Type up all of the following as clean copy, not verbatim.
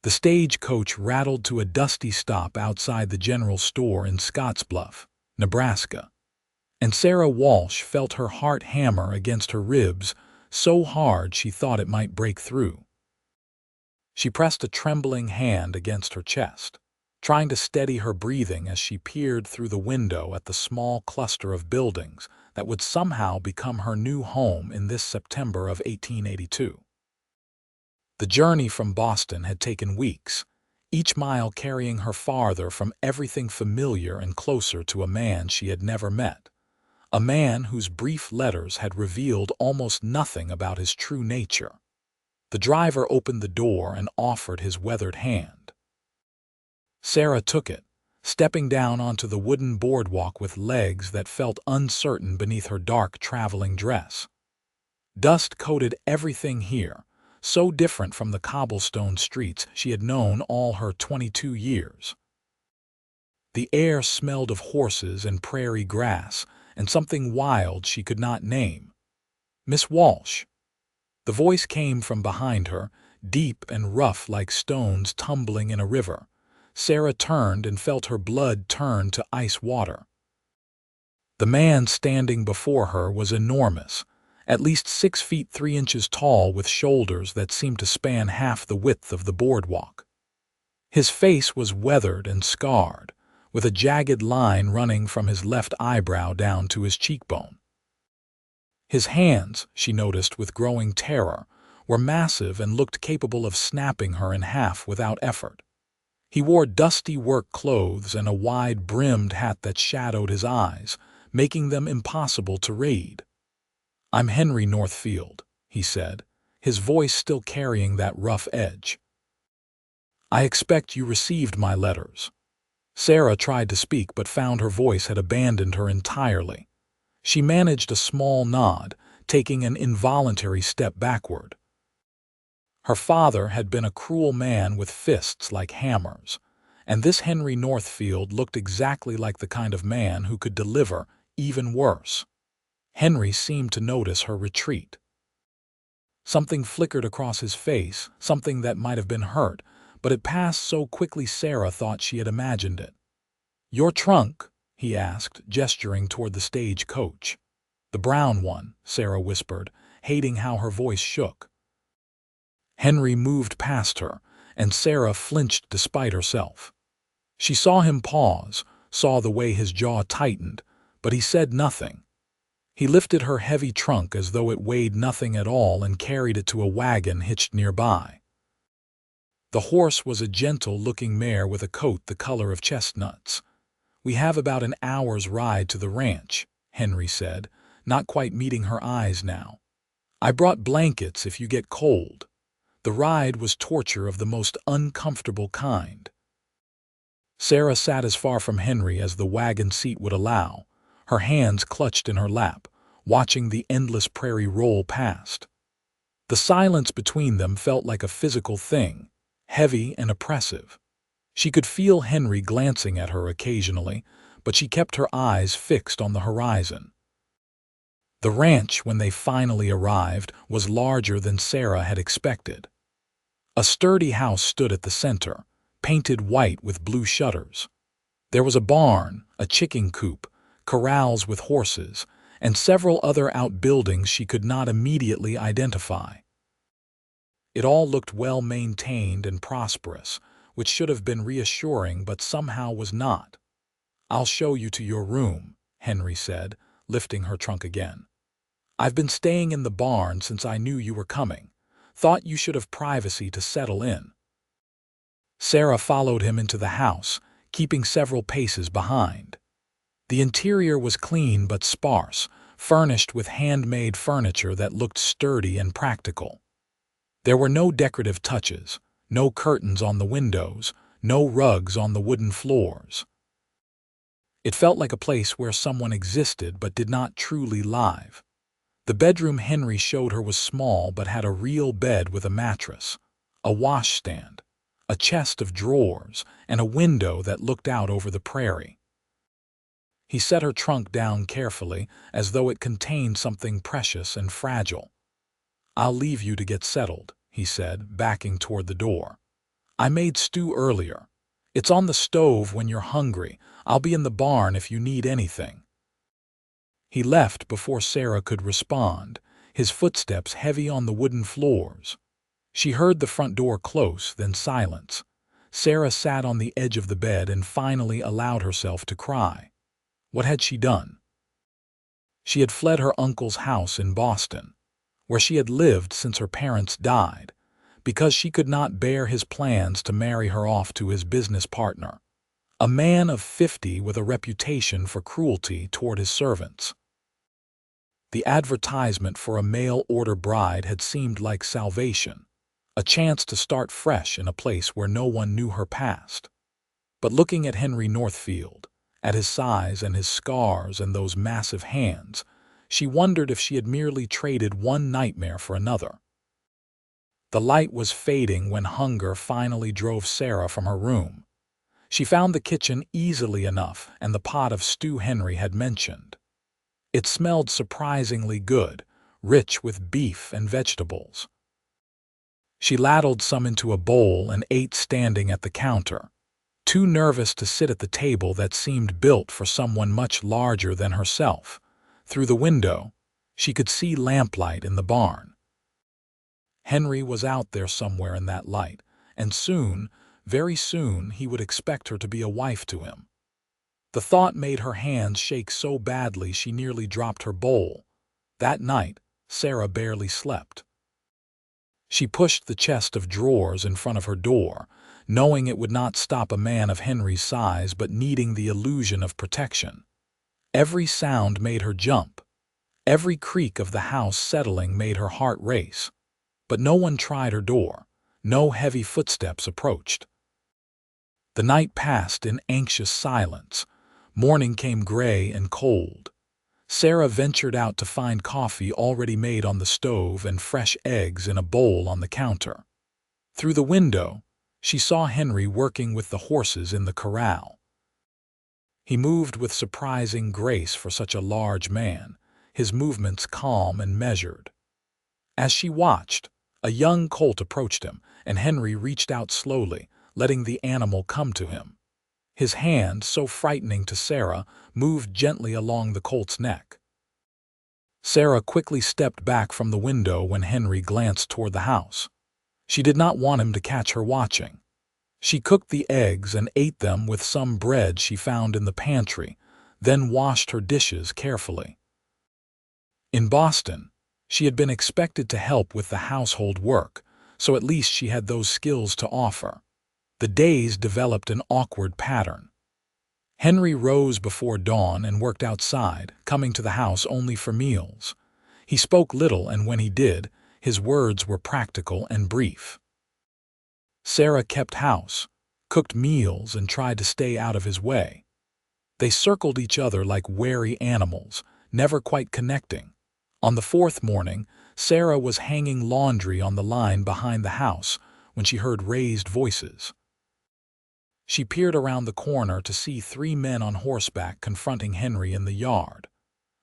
The stagecoach rattled to a dusty stop outside the general store in Scottsbluff, Nebraska, and Sarah Walsh felt her heart hammer against her ribs so hard she thought it might break through. She pressed a trembling hand against her chest, trying to steady her breathing as she peered through the window at the small cluster of buildings that would somehow become her new home in this September of 1882. The journey from Boston had taken weeks, each mile carrying her farther from everything familiar and closer to a man she had never met, a man whose brief letters had revealed almost nothing about his true nature. The driver opened the door and offered his weathered hand. Sarah took it, stepping down onto the wooden boardwalk with legs that felt uncertain beneath her dark traveling dress. Dust coated everything here, so different from the cobblestone streets she had known all her 22 years. The air smelled of horses and prairie grass and something wild she could not name. "Miss Walsh." The voice came from behind her, deep and rough like stones tumbling in a river. Sarah turned and felt her blood turn to ice water. The man standing before her was enormous, at least 6 feet 3 inches tall with shoulders that seemed to span half the width of the boardwalk. His face was weathered and scarred, with a jagged line running from his left eyebrow down to his cheekbone. His hands, she noticed with growing terror, were massive and looked capable of snapping her in half without effort. He wore dusty work clothes and a wide-brimmed hat that shadowed his eyes, making them impossible to read. "I'm Henry Northfield," he said, his voice still carrying that rough edge. "I expect you received my letters." Sarah tried to speak but found her voice had abandoned her entirely. She managed a small nod, taking an involuntary step backward. Her father had been a cruel man with fists like hammers, and this Henry Northfield looked exactly like the kind of man who could deliver even worse. Henry seemed to notice her retreat. Something flickered across his face, something that might have been hurt, but it passed so quickly Sarah thought she had imagined it. "Your trunk?" he asked, gesturing toward the stagecoach. "The brown one," Sarah whispered, hating how her voice shook. Henry moved past her, and Sarah flinched despite herself. She saw him pause, saw the way his jaw tightened, but he said nothing. He lifted her heavy trunk as though it weighed nothing at all and carried it to a wagon hitched nearby. The horse was a gentle-looking mare with a coat the color of chestnuts. "We have about an hour's ride to the ranch," Henry said, not quite meeting her eyes now. "I brought blankets if you get cold." The ride was torture of the most uncomfortable kind. Sarah sat as far from Henry as the wagon seat would allow, her hands clutched in her lap, watching the endless prairie roll past. The silence between them felt like a physical thing, heavy and oppressive. She could feel Henry glancing at her occasionally, but she kept her eyes fixed on the horizon. The ranch, when they finally arrived, was larger than Sarah had expected. A sturdy house stood at the center, painted white with blue shutters. There was a barn, a chicken coop, corrals with horses, and several other outbuildings she could not immediately identify. It all looked well-maintained and prosperous, which should have been reassuring but somehow was not. "I'll show you to your room," Henry said, lifting her trunk again. "I've been staying in the barn since I knew you were coming. Thought you should have privacy to settle in." Sarah followed him into the house, keeping several paces behind. The interior was clean but sparse, furnished with handmade furniture that looked sturdy and practical. There were no decorative touches, no curtains on the windows, no rugs on the wooden floors. It felt like a place where someone existed but did not truly live. The bedroom Henry showed her was small but had a real bed with a mattress, a washstand, a chest of drawers, and a window that looked out over the prairie. He set her trunk down carefully, as though it contained something precious and fragile. "I'll leave you to get settled," he said, backing toward the door. I made stew earlier. It's on the stove when you're hungry. I'll be in the barn if you need anything." He left before Sarah could respond, his footsteps heavy on the wooden floors. She heard the front door close, then silence. Sarah sat on the edge of the bed and finally allowed herself to cry. What had she done? She had fled her uncle's house in Boston, where she had lived since her parents died, because she could not bear his plans to marry her off to his business partner, a man of 50 with a reputation for cruelty toward his servants. The advertisement for a mail-order bride had seemed like salvation, a chance to start fresh in a place where no one knew her past. But looking at Henry Northfield, at his size and his scars and those massive hands, she wondered if she had merely traded one nightmare for another. The light was fading when hunger finally drove Sarah from her room. She found the kitchen easily enough and the pot of stew Henry had mentioned. It smelled surprisingly good, rich with beef and vegetables. She ladled some into a bowl and ate standing at the counter, too nervous to sit at the table that seemed built for someone much larger than herself. Through the window, she could see lamplight in the barn. Henry was out there somewhere in that light, and soon, very soon, he would expect her to be a wife to him. The thought made her hands shake so badly she nearly dropped her bowl. That night, Sarah barely slept. She pushed the chest of drawers in front of her door, knowing it would not stop a man of Henry's size but needing the illusion of protection. Every sound made her jump. Every creak of the house settling made her heart race. But no one tried her door. No heavy footsteps approached. The night passed in anxious silence. Morning came gray and cold. Sarah ventured out to find coffee already made on the stove and fresh eggs in a bowl on the counter. Through the window, she saw Henry working with the horses in the corral. He moved with surprising grace for such a large man, his movements calm and measured. As she watched, a young colt approached him, and Henry reached out slowly, letting the animal come to him. His hand, so frightening to Sarah, moved gently along the colt's neck. Sarah quickly stepped back from the window when Henry glanced toward the house. She did not want him to catch her watching. She cooked the eggs and ate them with some bread she found in the pantry, then washed her dishes carefully. In Boston, she had been expected to help with the household work, so at least she had those skills to offer. The days developed an awkward pattern. Henry rose before dawn and worked outside, coming to the house only for meals. He spoke little, and when he did, his words were practical and brief. Sarah kept house, cooked meals, and tried to stay out of his way. They circled each other like wary animals, never quite connecting. On the fourth morning, Sarah was hanging laundry on the line behind the house when she heard raised voices. She peered around the corner to see 3 men on horseback confronting Henry in the yard.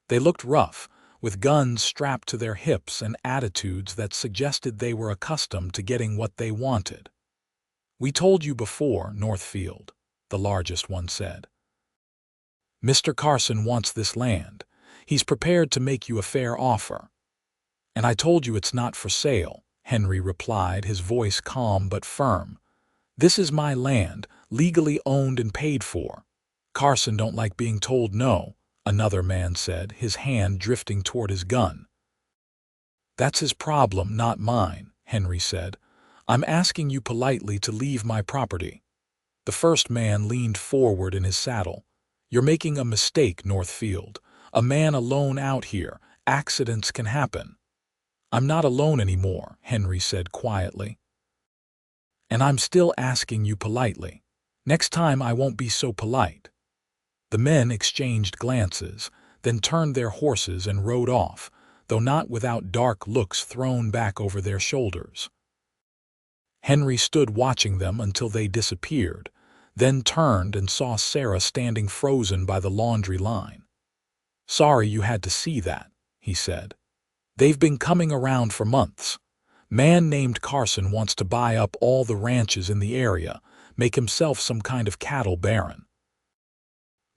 They looked rough, with guns strapped to their hips and attitudes that suggested they were accustomed to getting what they wanted. "We told you before, Northfield," the largest one said. "Mr. Carson wants this land. He's prepared to make you a fair offer." "And I told you it's not for sale," Henry replied, his voice calm but firm. "This is my land, legally owned and paid for." "Carson don't like being told no," another man said, his hand drifting toward his gun. "That's his problem, not mine," Henry said. "I'm asking you politely to leave my property." The first man leaned forward in his saddle. "You're making a mistake, Northfield. A man alone out here. Accidents can happen." "I'm not alone anymore," Henry said quietly. "And I'm still asking you politely. Next time I won't be so polite." The men exchanged glances, then turned their horses and rode off, though not without dark looks thrown back over their shoulders. Henry stood watching them until they disappeared, then turned and saw Sarah standing frozen by the laundry line. "Sorry you had to see that," he said. "They've been coming around for months. Man named Carson wants to buy up all the ranches in the area, make himself some kind of cattle baron.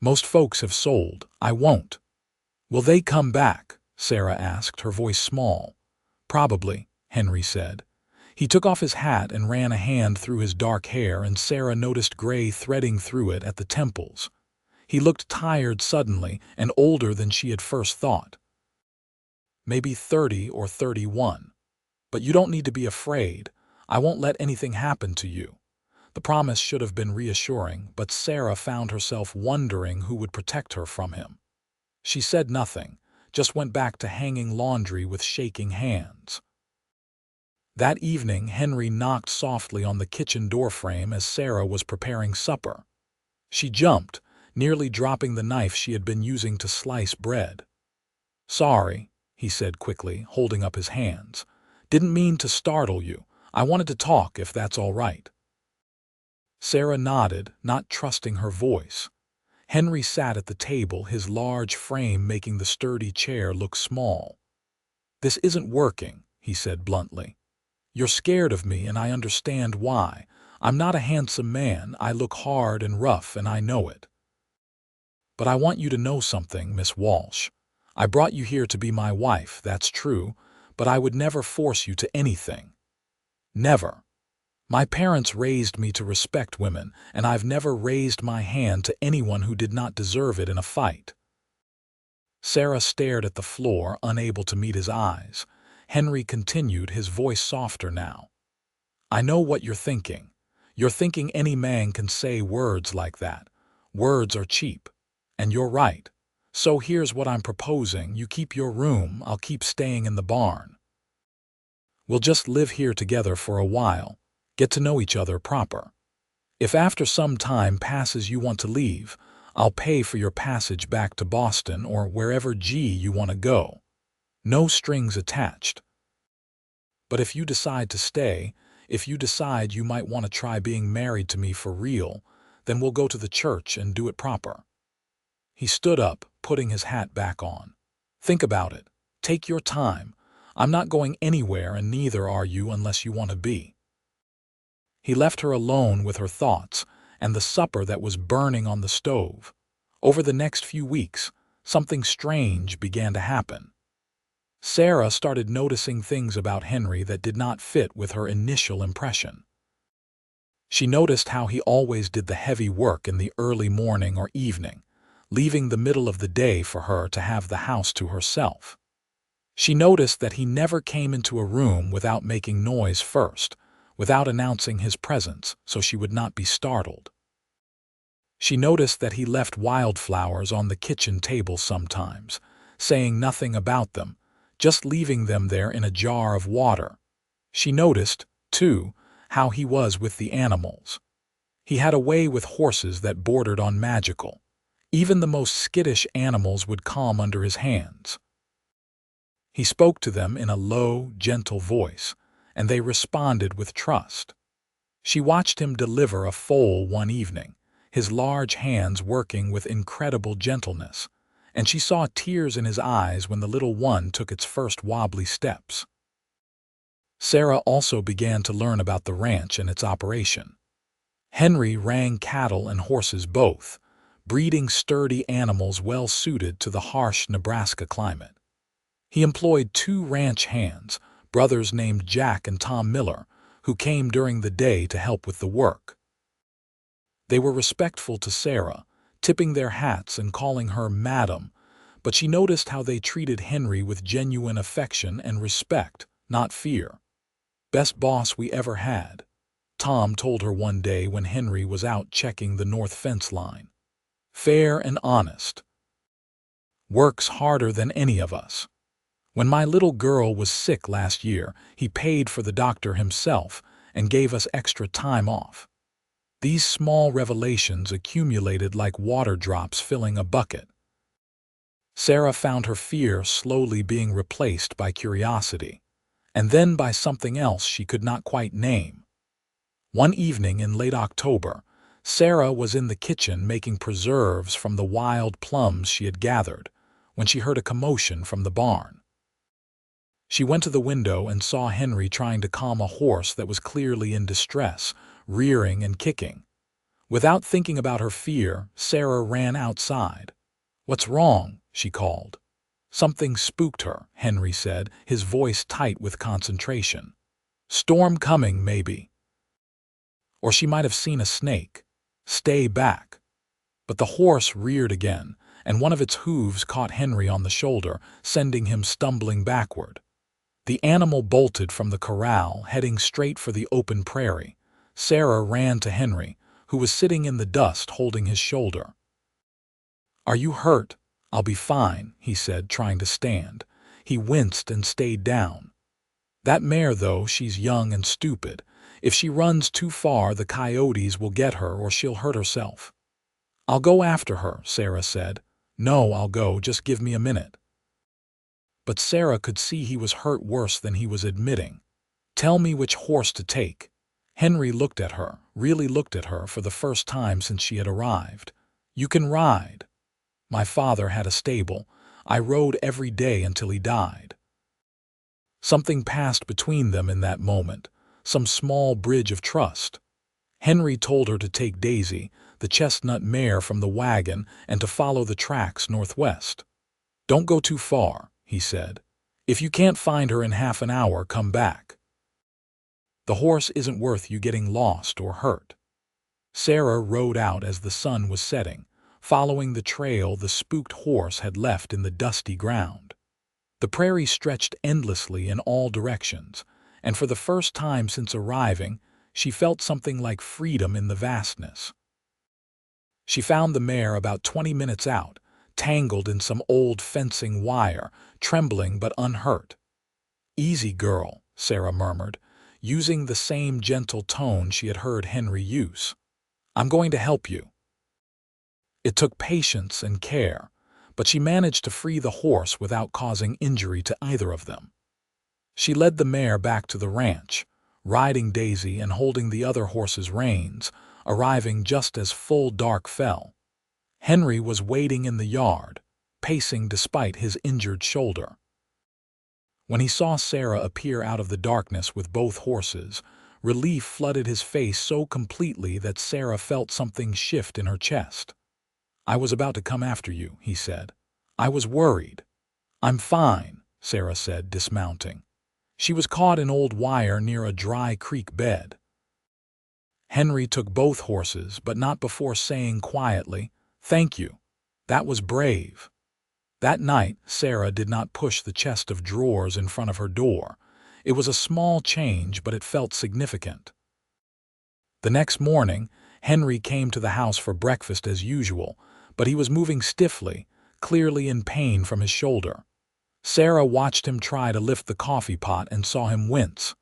Most folks have sold. I won't. Will they come back? Sarah asked, her voice small. Probably, Henry said. He took off his hat and ran a hand through his dark hair, and Sarah noticed gray threading through it at the temples. He looked tired suddenly and older than she had first thought. Maybe 30 or 31. But you don't need to be afraid. I won't let anything happen to you. The promise should have been reassuring, but Sarah found herself wondering who would protect her from him. She said nothing, just went back to hanging laundry with shaking hands. That evening, Henry knocked softly on the kitchen doorframe as Sarah was preparing supper. She jumped, nearly dropping the knife she had been using to slice bread. "Sorry," he said quickly, holding up his hands. "Didn't mean to startle you. I wanted to talk, if that's all right." Sarah nodded, not trusting her voice. Henry sat at the table, his large frame making the sturdy chair look small. "This isn't working," he said bluntly. "You're scared of me, and I understand why. I'm not a handsome man, I look hard and rough, and I know it. But I want you to know something, Miss Walsh. I brought you here to be my wife, that's true, but I would never force you to anything. Never. My parents raised me to respect women, and I've never raised my hand to anyone who did not deserve it in a fight." Sarah stared at the floor, unable to meet his eyes. Henry continued, his voice softer now. "I know what you're thinking. You're thinking any man can say words like that. Words are cheap. And you're right. So here's what I'm proposing. You keep your room, I'll keep staying in the barn. We'll just live here together for a while, get to know each other proper. If after some time passes you want to leave, I'll pay for your passage back to Boston or wherever you want to go. No strings attached. But if you decide to stay, if you decide you might want to try being married to me for real, then we'll go to the church and do it proper." He stood up, putting his hat back on. "Think about it. Take your time. I'm not going anywhere, and neither are you unless you want to be." He left her alone with her thoughts and the supper that was burning on the stove. Over the next few weeks, something strange began to happen. Sarah started noticing things about Henry that did not fit with her initial impression. She noticed how he always did the heavy work in the early morning or evening, leaving the middle of the day for her to have the house to herself. She noticed that he never came into a room without making noise first, without announcing his presence so she would not be startled. She noticed that he left wildflowers on the kitchen table sometimes, saying nothing about them, just leaving them there in a jar of water. She noticed, too, how he was with the animals. He had a way with horses that bordered on magical. Even the most skittish animals would calm under his hands. He spoke to them in a low, gentle voice, and they responded with trust. She watched him deliver a foal one evening, his large hands working with incredible gentleness, and she saw tears in his eyes when the little one took its first wobbly steps. Sarah also began to learn about the ranch and its operation. Henry ran cattle and horses both, breeding sturdy animals well suited to the harsh Nebraska climate. He employed 2 ranch hands, brothers named Jack and Tom Miller, who came during the day to help with the work. They were respectful to Sarah, tipping their hats and calling her Madam, but she noticed how they treated Henry with genuine affection and respect, not fear. "Best boss we ever had," Tom told her one day when Henry was out checking the north fence line. "Fair and honest. Works harder than any of us. When my little girl was sick last year, he paid for the doctor himself and gave us extra time off." These small revelations accumulated like water drops filling a bucket. Sarah found her fear slowly being replaced by curiosity, and then by something else she could not quite name. One evening in late October, Sarah was in the kitchen making preserves from the wild plums she had gathered when she heard a commotion from the barn. She went to the window and saw Henry trying to calm a horse that was clearly in distress, rearing and kicking. Without thinking about her fear, Sarah ran outside. "What's wrong?" she called. "Something spooked her," Henry said, his voice tight with concentration. "Storm coming, maybe. Or she might have seen a snake. Stay back." But the horse reared again, and one of its hooves caught Henry on the shoulder, sending him stumbling backward. The animal bolted from the corral, heading straight for the open prairie. Sarah ran to Henry, who was sitting in the dust holding his shoulder. "Are you hurt?" "I'll be fine," he said, trying to stand. He winced and stayed down. "That mare, though, she's young and stupid. If she runs too far, the coyotes will get her or she'll hurt herself." "I'll go after her," Sarah said. "No, I'll go. Just give me a minute." But Sarah could see he was hurt worse than he was admitting. "Tell me which horse to take." Henry looked at her, really looked at her for the first time since she had arrived. "You can ride." "My father had a stable. I rode every day until he died." Something passed between them in that moment, some small bridge of trust. Henry told her to take Daisy, the chestnut mare, from the wagon and to follow the tracks northwest. "Don't go too far," he said. "If you can't find her in half an hour, come back. The horse isn't worth you getting lost or hurt." Sarah rode out as the sun was setting, following the trail the spooked horse had left in the dusty ground. The prairie stretched endlessly in all directions, and for the first time since arriving, she felt something like freedom in the vastness. She found the mare about 20 minutes out, tangled in some old fencing wire, trembling but unhurt. "Easy, girl," Sarah murmured, using the same gentle tone she had heard Henry use. "I'm going to help you." It took patience and care, but she managed to free the horse without causing injury to either of them. She led the mare back to the ranch, riding Daisy and holding the other horse's reins, arriving just as full dark fell. Henry was waiting in the yard, pacing despite his injured shoulder. When he saw Sarah appear out of the darkness with both horses, relief flooded his face so completely that Sarah felt something shift in her chest. "I was about to come after you," he said. "I was worried." "I'm fine," Sarah said, dismounting. She was caught in old wire near a dry creek bed. Henry took both horses, but not before saying quietly, "Thank you. That was brave." That night, Sarah did not push the chest of drawers in front of her door. It was a small change, but it felt significant. The next morning, Henry came to the house for breakfast as usual, but he was moving stiffly, clearly in pain from his shoulder. Sarah watched him try to lift the coffee pot and saw him wince.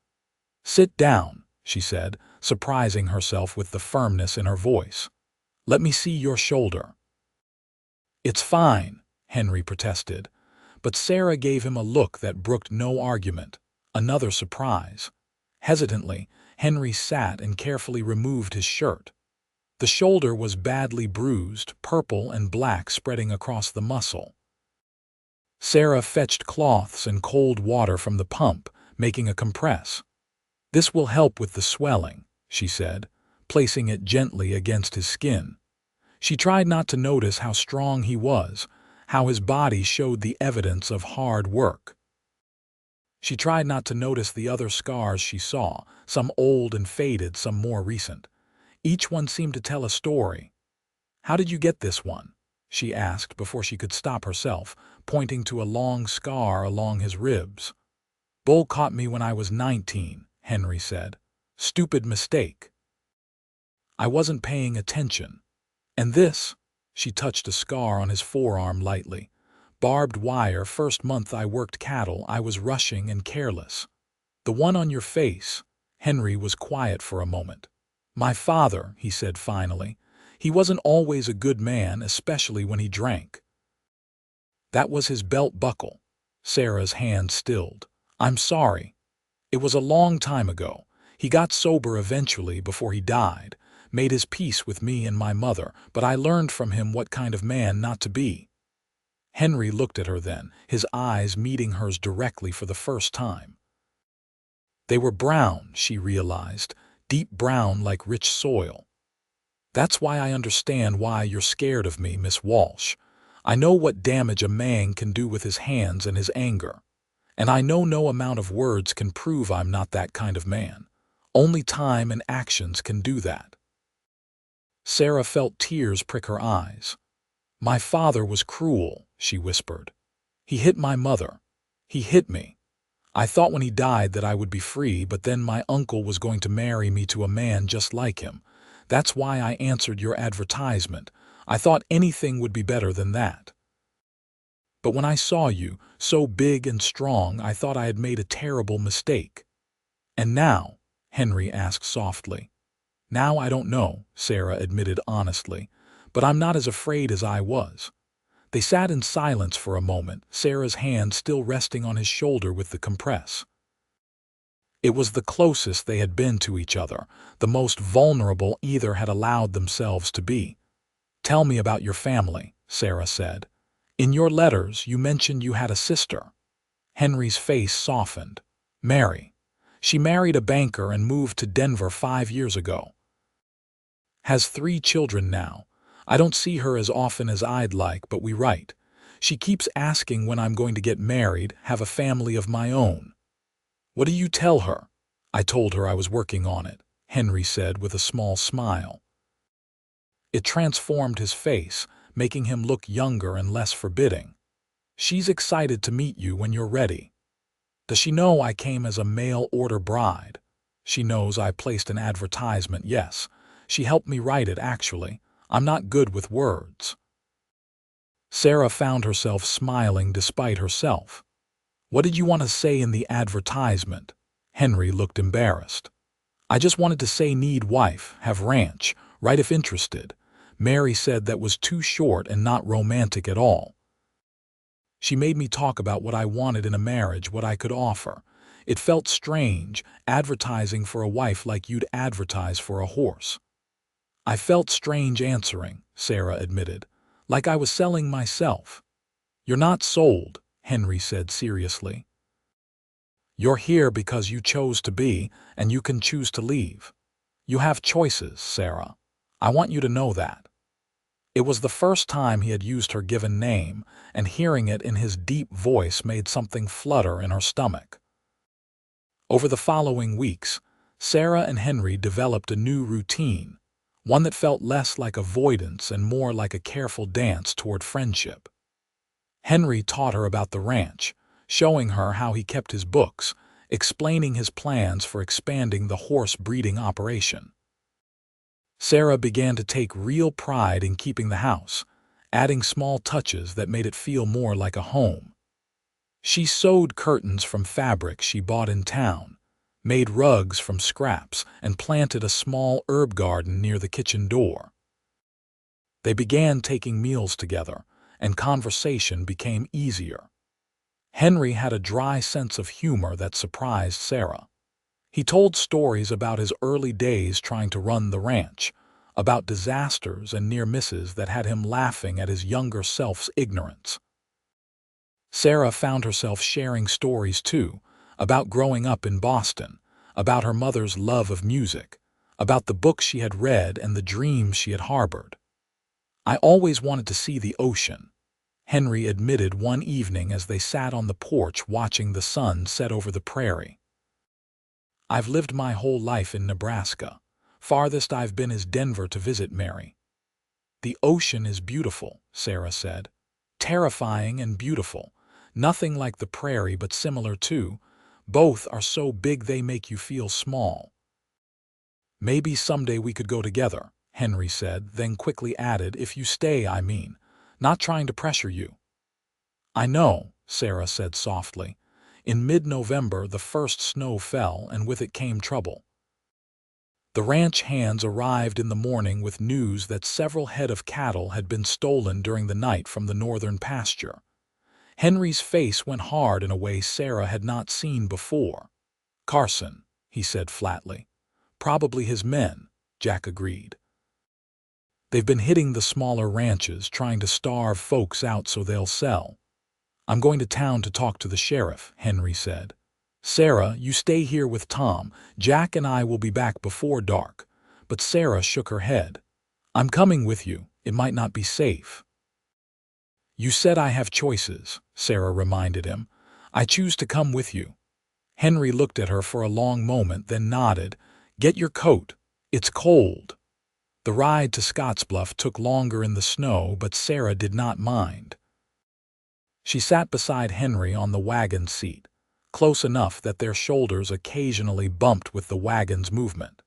"Sit down," she said, surprising herself with the firmness in her voice. "Let me see your shoulder." "It's fine," Henry protested, but Sarah gave him a look that brooked no argument. Another surprise. Hesitantly, Henry sat and carefully removed his shirt. The shoulder was badly bruised, purple and black spreading across the muscle. Sarah fetched cloths and cold water from the pump, making a compress. "This will help with the swelling," she said, placing it gently against his skin. She tried not to notice how strong he was, how his body showed the evidence of hard work. She tried not to notice the other scars she saw, some old and faded, some more recent. Each one seemed to tell a story. "How did you get this one?" she asked before she could stop herself, pointing to a long scar along his ribs. "Bull caught me when I was 19, Henry said. "Stupid mistake. I wasn't paying attention. And this?" She touched a scar on his forearm lightly. "Barbed wire. First month I worked cattle, I was rushing and careless." "The one on your face." Henry was quiet for a moment. "My father," he said finally. "He wasn't always a good man, especially when he drank." "That was his belt buckle." Sarah's hand stilled. "I'm sorry. It was a long time ago. He got sober eventually before he died, made his peace with me and my mother, but I learned from him what kind of man not to be." Henry looked at her then, his eyes meeting hers directly for the first time. They were brown, she realized, deep brown like rich soil. That's why I understand why you're scared of me, Miss Walsh. I know what damage a man can do with his hands and his anger. And I know no amount of words can prove I'm not that kind of man. Only time and actions can do that. Sarah felt tears prick her eyes. My father was cruel, she whispered. He hit my mother. He hit me. I thought when he died that I would be free, but then my uncle was going to marry me to a man just like him. That's why I answered your advertisement. I thought anything would be better than that. But when I saw you, so big and strong, I thought I had made a terrible mistake. And now? Henry asked softly. Now I don't know, Sarah admitted honestly, but I'm not as afraid as I was. They sat in silence for a moment, Sarah's hand still resting on his shoulder with the compress. It was the closest they had been to each other, the most vulnerable either had allowed themselves to be. Tell me about your family, Sarah said. In your letters, you mentioned you had a sister. Henry's face softened. Mary. She married a banker and moved to Denver 5 years ago. Has 3 children now. I don't see her as often as I'd like, but we write. She keeps asking when I'm going to get married, have a family of my own. What do you tell her? I told her I was working on it, Henry said with a small smile. It transformed his face, making him look younger and less forbidding. She's excited to meet you when you're ready. Does she know I came as a mail-order bride? She knows I placed an advertisement, yes. She helped me write it, actually. I'm not good with words. Sarah found herself smiling despite herself. What did you want to say in the advertisement? Henry looked embarrassed. I just wanted to say need wife, have ranch, write if interested. Mary said that was too short and not romantic at all. She made me talk about what I wanted in a marriage, what I could offer. It felt strange, advertising for a wife like you'd advertise for a horse. I felt strange answering, Sarah admitted, like I was selling myself. You're not sold, Henry said seriously. You're here because you chose to be, and you can choose to leave. You have choices, Sarah. I want you to know that. It was the first time he had used her given name, and hearing it in his deep voice made something flutter in her stomach. Over the following weeks, Sarah and Henry developed a new routine, one that felt less like avoidance and more like a careful dance toward friendship. Henry taught her about the ranch, showing her how he kept his books, explaining his plans for expanding the horse breeding operation. Sarah began to take real pride in keeping the house, adding small touches that made it feel more like a home. She sewed curtains from fabric she bought in town, made rugs from scraps, and planted a small herb garden near the kitchen door. They began taking meals together, and conversation became easier. Henry had a dry sense of humor that surprised Sarah. He told stories about his early days trying to run the ranch, about disasters and near misses that had him laughing at his younger self's ignorance. Sarah found herself sharing stories too, about growing up in Boston, about her mother's love of music, about the books she had read and the dreams she had harbored. I always wanted to see the ocean, Henry admitted one evening as they sat on the porch watching the sun set over the prairie. I've lived my whole life in Nebraska. Farthest I've been is Denver to visit Mary. The ocean is beautiful, Sarah said. Terrifying and beautiful. Nothing like the prairie, but similar too. Both are so big they make you feel small. Maybe someday we could go together, Henry said, then quickly added, if you stay, I mean. Not trying to pressure you. I know, Sarah said softly. In mid-November, the first snow fell, and with it came trouble. The ranch hands arrived in the morning with news that several head of cattle had been stolen during the night from the northern pasture. Henry's face went hard in a way Sarah had not seen before. Carson, he said flatly. Probably his men, Jack agreed. They've been hitting the smaller ranches, trying to starve folks out so they'll sell. I'm going to town to talk to the sheriff, Henry said. Sarah, you stay here with Tom. Jack and I will be back before dark. But Sarah shook her head. I'm coming with you. It might not be safe. You said I have choices, Sarah reminded him. I choose to come with you. Henry looked at her for a long moment, then nodded. Get your coat. It's cold. The ride to Scottsbluff took longer in the snow, but Sarah did not mind. She sat beside Henry on the wagon seat, close enough that their shoulders occasionally bumped with the wagon's movement.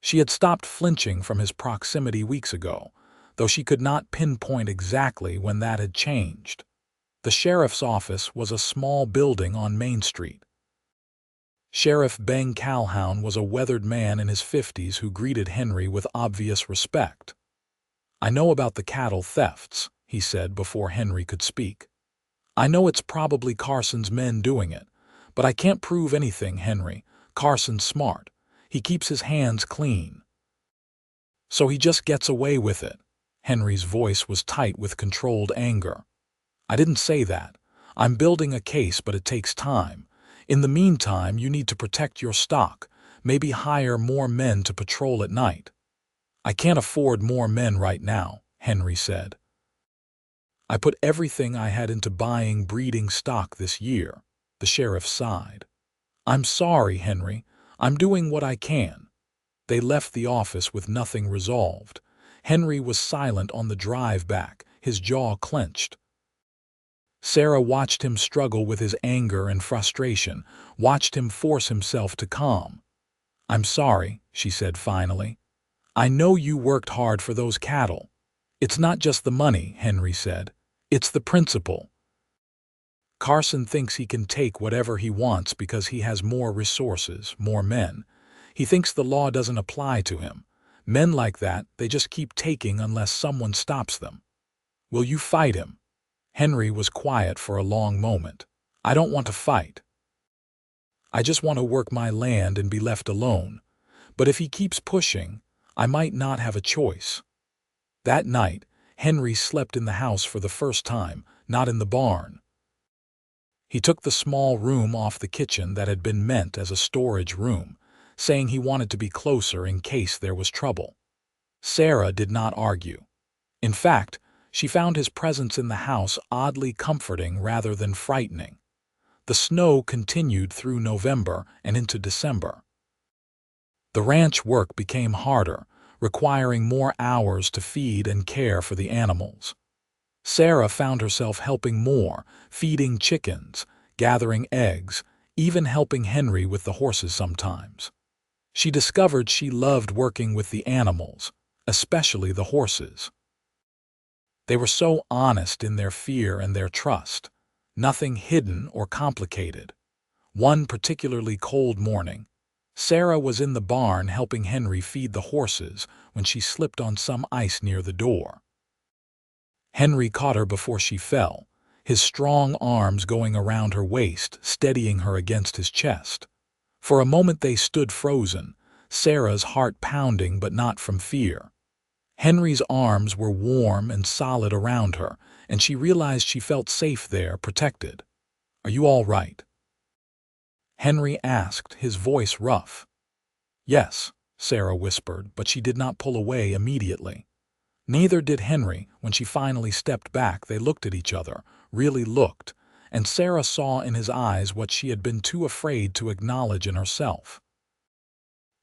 She had stopped flinching from his proximity weeks ago, though she could not pinpoint exactly when that had changed. The sheriff's office was a small building on Main Street. Sheriff Ben Calhoun was a weathered man in his 50s who greeted Henry with obvious respect. I know about the cattle thefts, he said before Henry could speak. I know it's probably Carson's men doing it, but I can't prove anything, Henry. Carson's smart. He keeps his hands clean. So he just gets away with it. Henry's voice was tight with controlled anger. I didn't say that. I'm building a case, but it takes time. In the meantime, you need to protect your stock, maybe hire more men to patrol at night. I can't afford more men right now, Henry said. I put everything I had into buying breeding stock this year, the sheriff sighed. I'm sorry, Henry. I'm doing what I can. They left the office with nothing resolved. Henry was silent on the drive back, his jaw clenched. Sarah watched him struggle with his anger and frustration, watched him force himself to calm. I'm sorry, she said finally. I know you worked hard for those cattle. It's not just the money, Henry said. It's the principle. Carson thinks he can take whatever he wants because he has more resources, more men. He thinks the law doesn't apply to him. Men like that, they just keep taking unless someone stops them. Will you fight him? Henry was quiet for a long moment. I don't want to fight. I just want to work my land and be left alone. But if he keeps pushing, I might not have a choice. That night, Henry slept in the house for the first time, not in the barn. He took the small room off the kitchen that had been meant as a storage room, saying he wanted to be closer in case there was trouble. Sarah did not argue. In fact, she found his presence in the house oddly comforting rather than frightening. The snow continued through November and into December. The ranch work became harder, requiring more hours to feed and care for the animals. Sarah found herself helping more, feeding chickens, gathering eggs, even helping Henry with the horses sometimes. She discovered she loved working with the animals, especially the horses. They were so honest in their fear and their trust, nothing hidden or complicated. One particularly cold morning, Sarah was in the barn helping Henry feed the horses when she slipped on some ice near the door. Henry caught her before she fell, his strong arms going around her waist, steadying her against his chest. For a moment they stood frozen, Sarah's heart pounding but not from fear. Henry's arms were warm and solid around her, and she realized she felt safe there, protected. Are you all right? Henry asked, his voice rough. Yes, Sarah whispered, but she did not pull away immediately. Neither did Henry. When she finally stepped back, they looked at each other, really looked, and Sarah saw in his eyes what she had been too afraid to acknowledge in herself.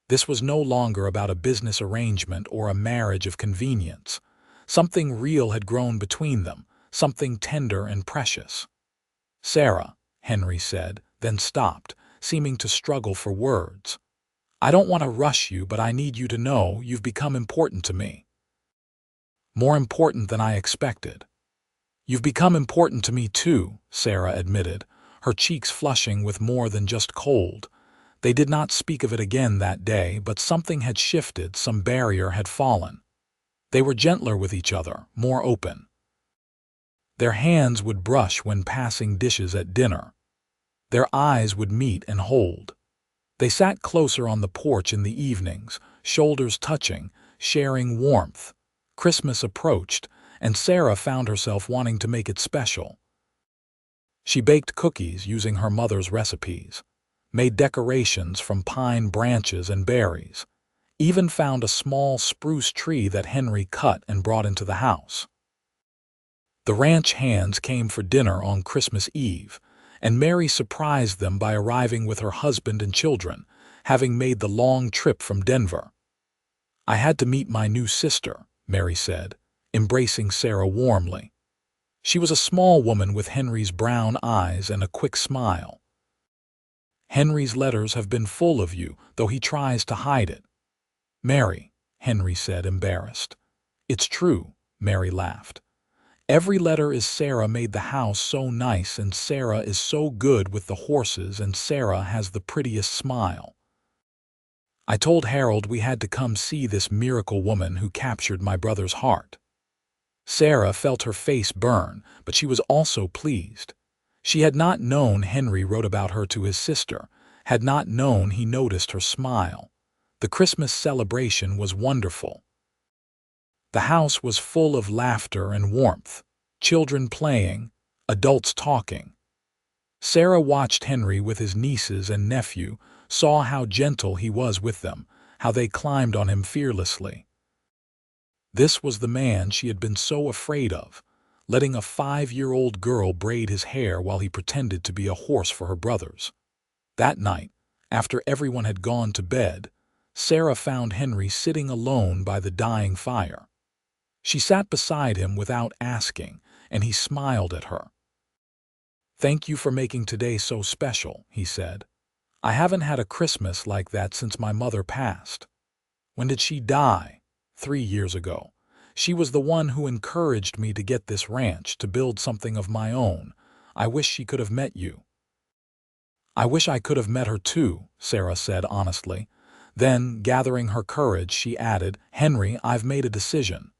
This was no longer about a business arrangement or a marriage of convenience. Something real had grown between them, something tender and precious. Sarah, Henry said, then stopped, seeming to struggle for words. I don't want to rush you, but I need you to know you've become important to me. More important than I expected. You've become important to me too, Sarah admitted, her cheeks flushing with more than just cold. They did not speak of it again that day, but something had shifted, some barrier had fallen. They were gentler with each other, more open. Their hands would brush when passing dishes at dinner. Their eyes would meet and hold. They sat closer on the porch in the evenings, shoulders touching, sharing warmth. Christmas approached, and Sarah found herself wanting to make it special. She baked cookies using her mother's recipes, made decorations from pine branches and berries, even found a small spruce tree that Henry cut and brought into the house. The ranch hands came for dinner on Christmas Eve, and Mary surprised them by arriving with her husband and children, having made the long trip from Denver. "I had to meet my new sister," Mary said, embracing Sarah warmly. She was a small woman with Henry's brown eyes and a quick smile. "Henry's letters have been full of you, though he tries to hide it." "Mary," Henry said, embarrassed. "It's true," Mary laughed. "Every letter is Sarah made the house so nice, and Sarah is so good with the horses, and Sarah has the prettiest smile. I told Harold we had to come see this miracle woman who captured my brother's heart." Sarah felt her face burn, but she was also pleased. She had not known Henry wrote about her to his sister, had not known he noticed her smile. The Christmas celebration was wonderful. The house was full of laughter and warmth, children playing, adults talking. Sarah watched Henry with his nieces and nephew, saw how gentle he was with them, how they climbed on him fearlessly. This was the man she had been so afraid of, letting a 5-year-old girl braid his hair while he pretended to be a horse for her brothers. That night, after everyone had gone to bed, Sarah found Henry sitting alone by the dying fire. She sat beside him without asking, and he smiled at her. "Thank you for making today so special," he said. "I haven't had a Christmas like that since my mother passed." "When did she die?" 3 years ago. "She was the one who encouraged me to get this ranch, to build something of my own. I wish she could have met you." "I wish I could have met her too," Sarah said honestly. Then, gathering her courage, she added, "Henry, I've made a decision."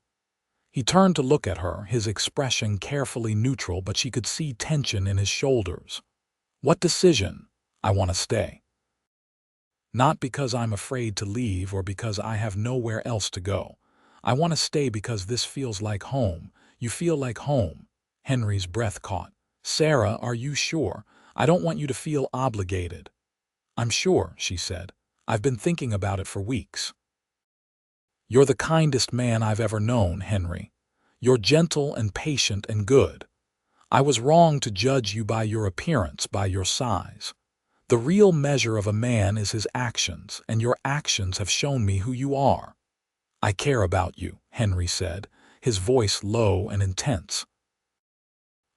He turned to look at her, his expression carefully neutral, but she could see tension in his shoulders. "What decision?" "I want to stay. Not because I'm afraid to leave or because I have nowhere else to go. I want to stay because this feels like home. You feel like home." Henry's breath caught. "Sarah, are you sure? I don't want you to feel obligated." "I'm sure," she said. "I've been thinking about it for weeks." "You're the kindest man I've ever known, Henry. You're gentle and patient and good. I was wrong to judge you by your appearance, by your size. The real measure of a man is his actions, and your actions have shown me who you are." "I care about you," Henry said, his voice low and intense.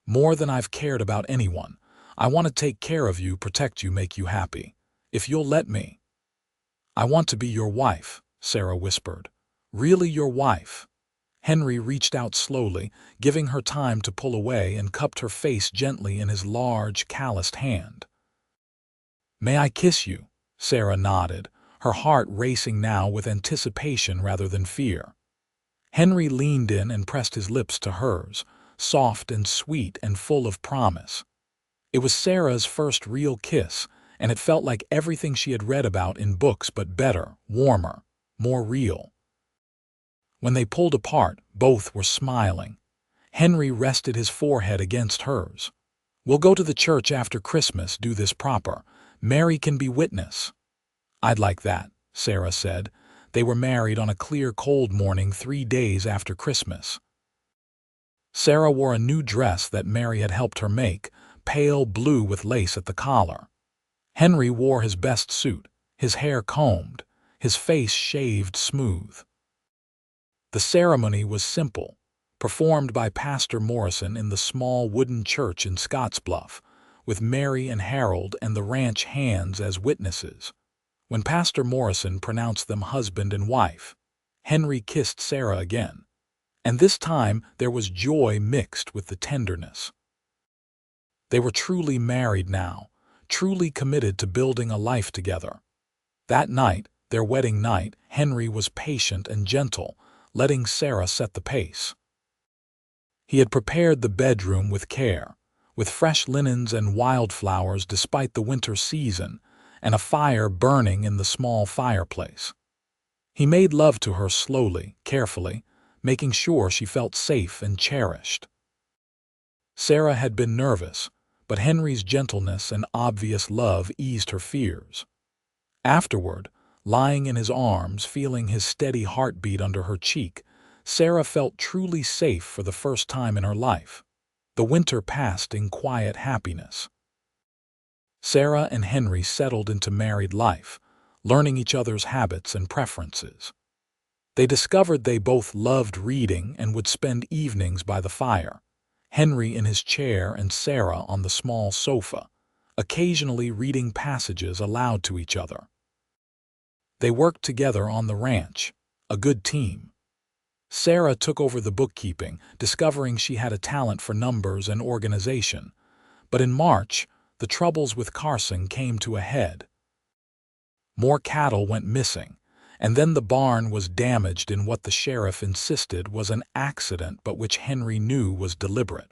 "More than I've cared about anyone. I want to take care of you, protect you, make you happy. If you'll let me." "I want to be your wife," Sarah whispered. "Really your wife." Henry reached out slowly, giving her time to pull away, and cupped her face gently in his large, calloused hand. "May I kiss you?" Sarah nodded, her heart racing now with anticipation rather than fear. Henry leaned in and pressed his lips to hers, soft and sweet and full of promise. It was Sarah's first real kiss, and it felt like everything she had read about in books, but better, warmer, more real. When they pulled apart, both were smiling. Henry rested his forehead against hers. "We'll go to the church after Christmas, do this proper. Mary can be witness." "I'd like that," Sarah said. They were married on a clear, cold morning 3 days after Christmas. Sarah wore a new dress that Mary had helped her make, pale blue with lace at the collar. Henry wore his best suit, his hair combed, his face shaved smooth. The ceremony was simple, performed by Pastor Morrison in the small wooden church in Scottsbluff, with Mary and Harold and the ranch hands as witnesses. When Pastor Morrison pronounced them husband and wife, Henry kissed Sarah again, and this time there was joy mixed with the tenderness. They were truly married now, truly committed to building a life together. That night, their wedding night, Henry was patient and gentle, letting Sarah set the pace. He had prepared the bedroom with care, with fresh linens and wildflowers despite the winter season, and a fire burning in the small fireplace. He made love to her slowly, carefully, making sure she felt safe and cherished. Sarah had been nervous, but Henry's gentleness and obvious love eased her fears. Afterward, lying in his arms, feeling his steady heartbeat under her cheek, Sarah felt truly safe for the first time in her life. The winter passed in quiet happiness. Sarah and Henry settled into married life, learning each other's habits and preferences. They discovered they both loved reading and would spend evenings by the fire, Henry in his chair and Sarah on the small sofa, occasionally reading passages aloud to each other. They worked together on the ranch, a good team. Sarah took over the bookkeeping, discovering she had a talent for numbers and organization. But in March, the troubles with Carson came to a head. More cattle went missing, and then the barn was damaged in what the sheriff insisted was an accident but which Henry knew was deliberate.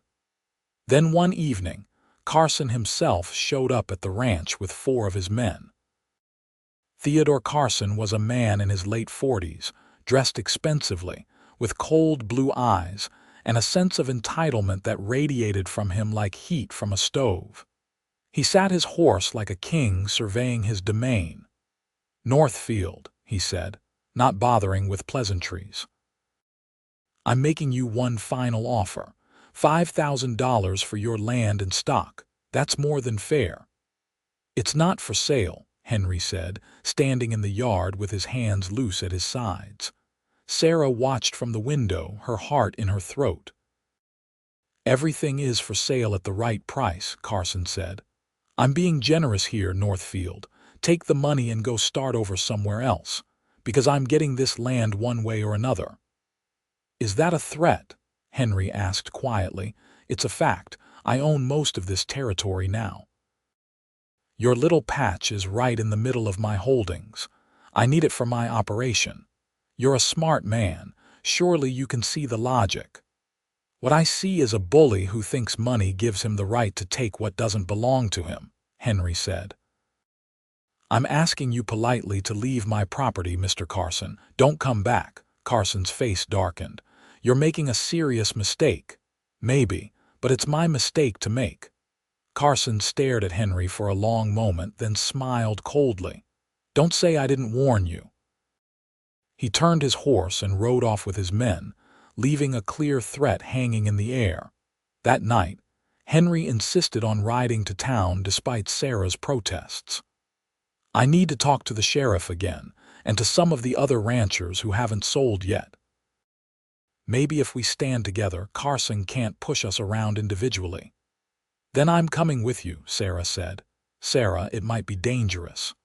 Then one evening, Carson himself showed up at the ranch with 4 of his men. Theodore Carson was a man in his late 40s, dressed expensively, with cold blue eyes and a sense of entitlement that radiated from him like heat from a stove. He sat his horse like a king surveying his domain. "Northfield," he said, not bothering with pleasantries. "I'm making you one final offer. $5,000 for your land and stock. That's more than fair." "It's not for sale," Henry said, standing in the yard with his hands loose at his sides. Sarah watched from the window, her heart in her throat. "Everything is for sale at the right price," Carson said. "I'm being generous here, Northfield. Take the money and go start over somewhere else, because I'm getting this land one way or another." "Is that a threat?" Henry asked quietly. "It's a fact. I own most of this territory now. Your little patch is right in the middle of my holdings. I need it for my operation. You're a smart man. Surely you can see the logic." "What I see is a bully who thinks money gives him the right to take what doesn't belong to him," Henry said. "I'm asking you politely to leave my property, Mr. Carson. Don't come back." Carson's face darkened. "You're making a serious mistake." "Maybe, but it's my mistake to make." Carson stared at Henry for a long moment, then smiled coldly. "Don't say I didn't warn you." He turned his horse and rode off with his men, leaving a clear threat hanging in the air. That night, Henry insisted on riding to town despite Sarah's protests. "I need to talk to the sheriff again, and to some of the other ranchers who haven't sold yet. Maybe if we stand together, Carson can't push us around individually." "Then I'm coming with you," Sarah said. "Sarah, it might be dangerous."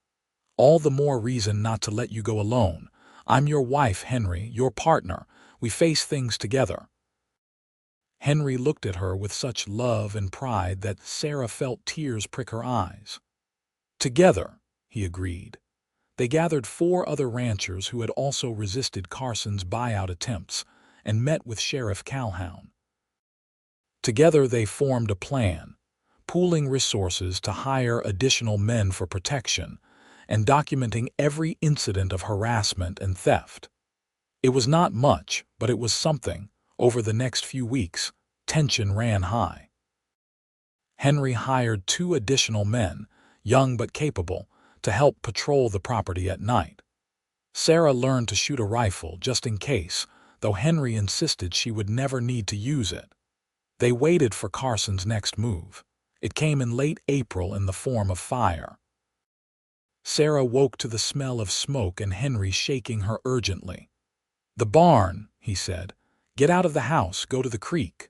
"All the more reason not to let you go alone. I'm your wife, Henry, your partner. We face things together." Henry looked at her with such love and pride that Sarah felt tears prick her eyes. "Together," he agreed. They gathered 4 other ranchers who had also resisted Carson's buyout attempts and met with Sheriff Calhoun. Together they formed a plan, pooling resources to hire additional men for protection and documenting every incident of harassment and theft. It was not much, but it was something. Over the next few weeks, tension ran high. Henry hired 2 additional men, young but capable, to help patrol the property at night. Sarah learned to shoot a rifle just in case, though Henry insisted she would never need to use it. They waited for Carson's next move. It came in late April in the form of fire. Sarah woke to the smell of smoke and Henry shaking her urgently. "The barn," he said. "Get out of the house, go to the creek."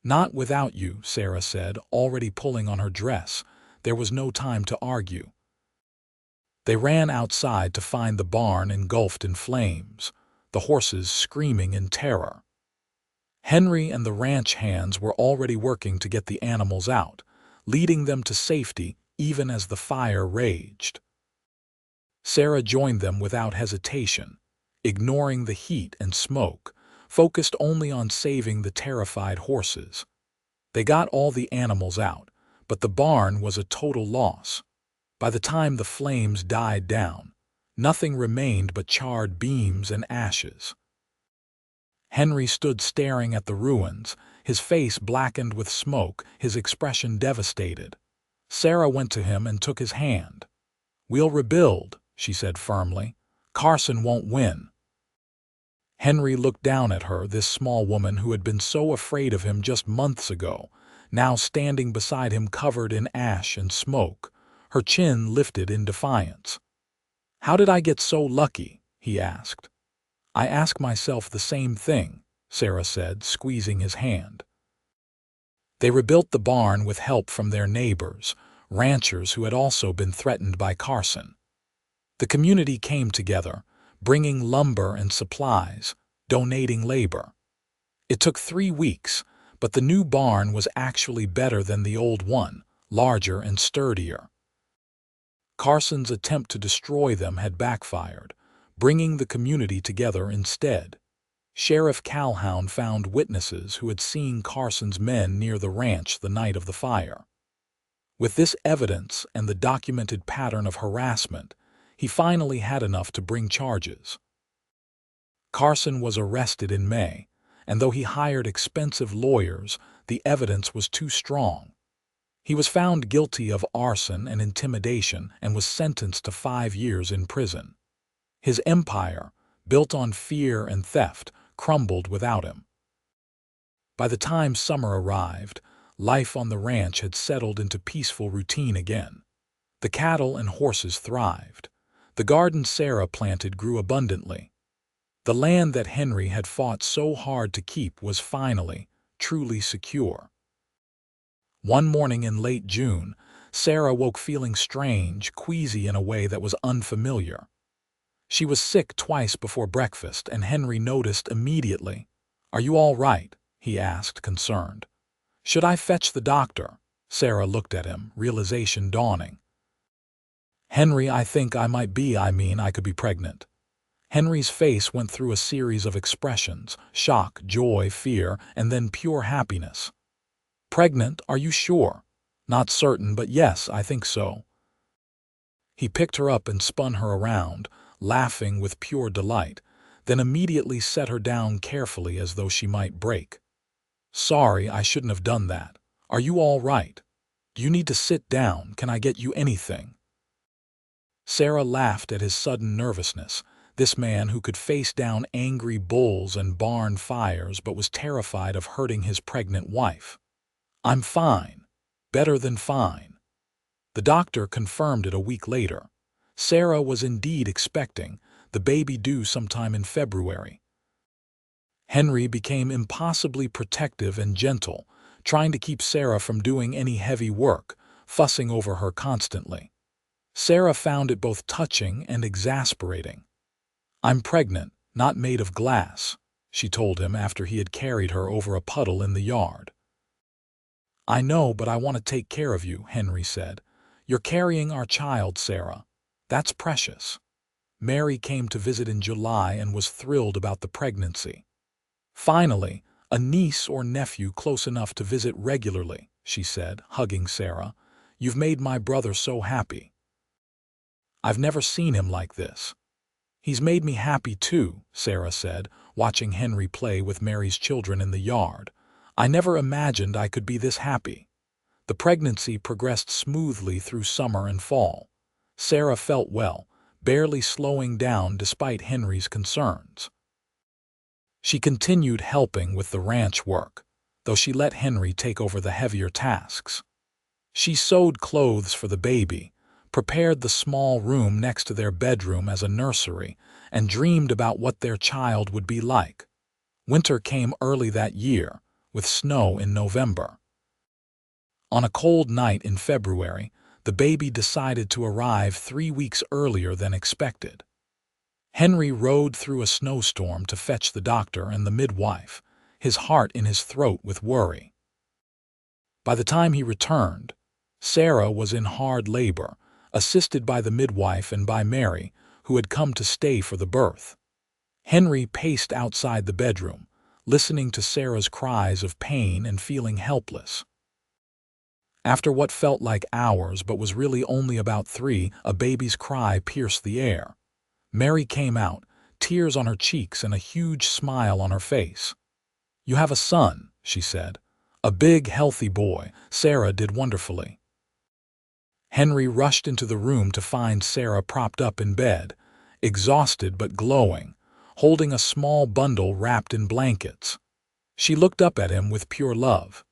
"Not without you," Sarah said, already pulling on her dress. There was no time to argue. They ran outside to find the barn engulfed in flames, the horses screaming in terror. Henry and the ranch hands were already working to get the animals out, leading them to safety even as the fire raged. Sarah joined them without hesitation, ignoring the heat and smoke, focused only on saving the terrified horses. They got all the animals out, but the barn was a total loss. By the time the flames died down, nothing remained but charred beams and ashes. Henry stood staring at the ruins, his face blackened with smoke, his expression devastated. Sarah went to him and took his hand. "We'll rebuild," she said firmly. "Carson won't win." Henry looked down at her, this small woman who had been so afraid of him just months ago, now standing beside him covered in ash and smoke, her chin lifted in defiance. "How did I get so lucky?" he asked. "I ask myself the same thing," Sarah said, squeezing his hand. They rebuilt the barn with help from their neighbors, ranchers who had also been threatened by Carson. The community came together, bringing lumber and supplies, donating labor. It took 3 weeks, but the new barn was actually better than the old one, larger and sturdier. Carson's attempt to destroy them had backfired, bringing the community together instead. Sheriff Calhoun found witnesses who had seen Carson's men near the ranch the night of the fire. With this evidence and the documented pattern of harassment, he finally had enough to bring charges. Carson was arrested in May, and though he hired expensive lawyers, the evidence was too strong. He was found guilty of arson and intimidation and was sentenced to 5 years in prison. His empire, built on fear and theft, crumbled without him. By the time summer arrived, life on the ranch had settled into peaceful routine again. The cattle and horses thrived. The garden Sarah planted grew abundantly. The land that Henry had fought so hard to keep was finally, truly secure. One morning in late June, Sarah woke feeling strange, queasy in a way that was unfamiliar. She was sick twice before breakfast, and Henry noticed immediately. "Are you all right?" he asked, concerned. "Should I fetch the doctor?" Sarah looked at him, realization dawning. "Henry, I think I could be pregnant." Henry's face went through a series of expressions: shock, joy, fear, and then pure happiness. "Pregnant, are you sure?" "Not certain, but yes, I think so." He picked her up and spun her around, laughing with pure delight, then immediately set her down carefully as though she might break. "Sorry, I shouldn't have done that. Are you all right? Do you need to sit down? Can I get you anything?" Sarah laughed at his sudden nervousness, this man who could face down angry bulls and barn fires but was terrified of hurting his pregnant wife. "I'm fine. Better than fine." The doctor confirmed it a week later. Sarah was indeed expecting, the baby due sometime in February. Henry became impossibly protective and gentle, trying to keep Sarah from doing any heavy work, fussing over her constantly. Sarah found it both touching and exasperating. "I'm pregnant, not made of glass," she told him after he had carried her over a puddle in the yard. "I know, but I want to take care of you," Henry said. "You're carrying our child, Sarah. That's precious." Mary came to visit in July and was thrilled about the pregnancy. "Finally, a niece or nephew close enough to visit regularly," she said, hugging Sarah. "You've made my brother so happy." "I've never seen him like this." "He's made me happy too," Sarah said, watching Henry play with Mary's children in the yard. "I never imagined I could be this happy." The pregnancy progressed smoothly through summer and fall. Sarah felt well, barely slowing down despite Henry's concerns. She continued helping with the ranch work, though she let Henry take over the heavier tasks. She sewed clothes for the baby, prepared the small room next to their bedroom as a nursery, and dreamed about what their child would be like. Winter came early that year, with snow in November. On a cold night in February, the baby decided to arrive 3 weeks earlier than expected. Henry rode through a snowstorm to fetch the doctor and the midwife, his heart in his throat with worry. By the time he returned, Sarah was in hard labor, assisted by the midwife and by Mary, who had come to stay for the birth. Henry paced outside the bedroom, listening to Sarah's cries of pain and feeling helpless. After what felt like hours but was really only about 3, a baby's cry pierced the air. Mary came out, tears on her cheeks and a huge smile on her face. "You have a son," she said. "A big, healthy boy. Sarah did wonderfully." Henry rushed into the room to find Sarah propped up in bed, exhausted but glowing, holding a small bundle wrapped in blankets. She looked up at him with pure love.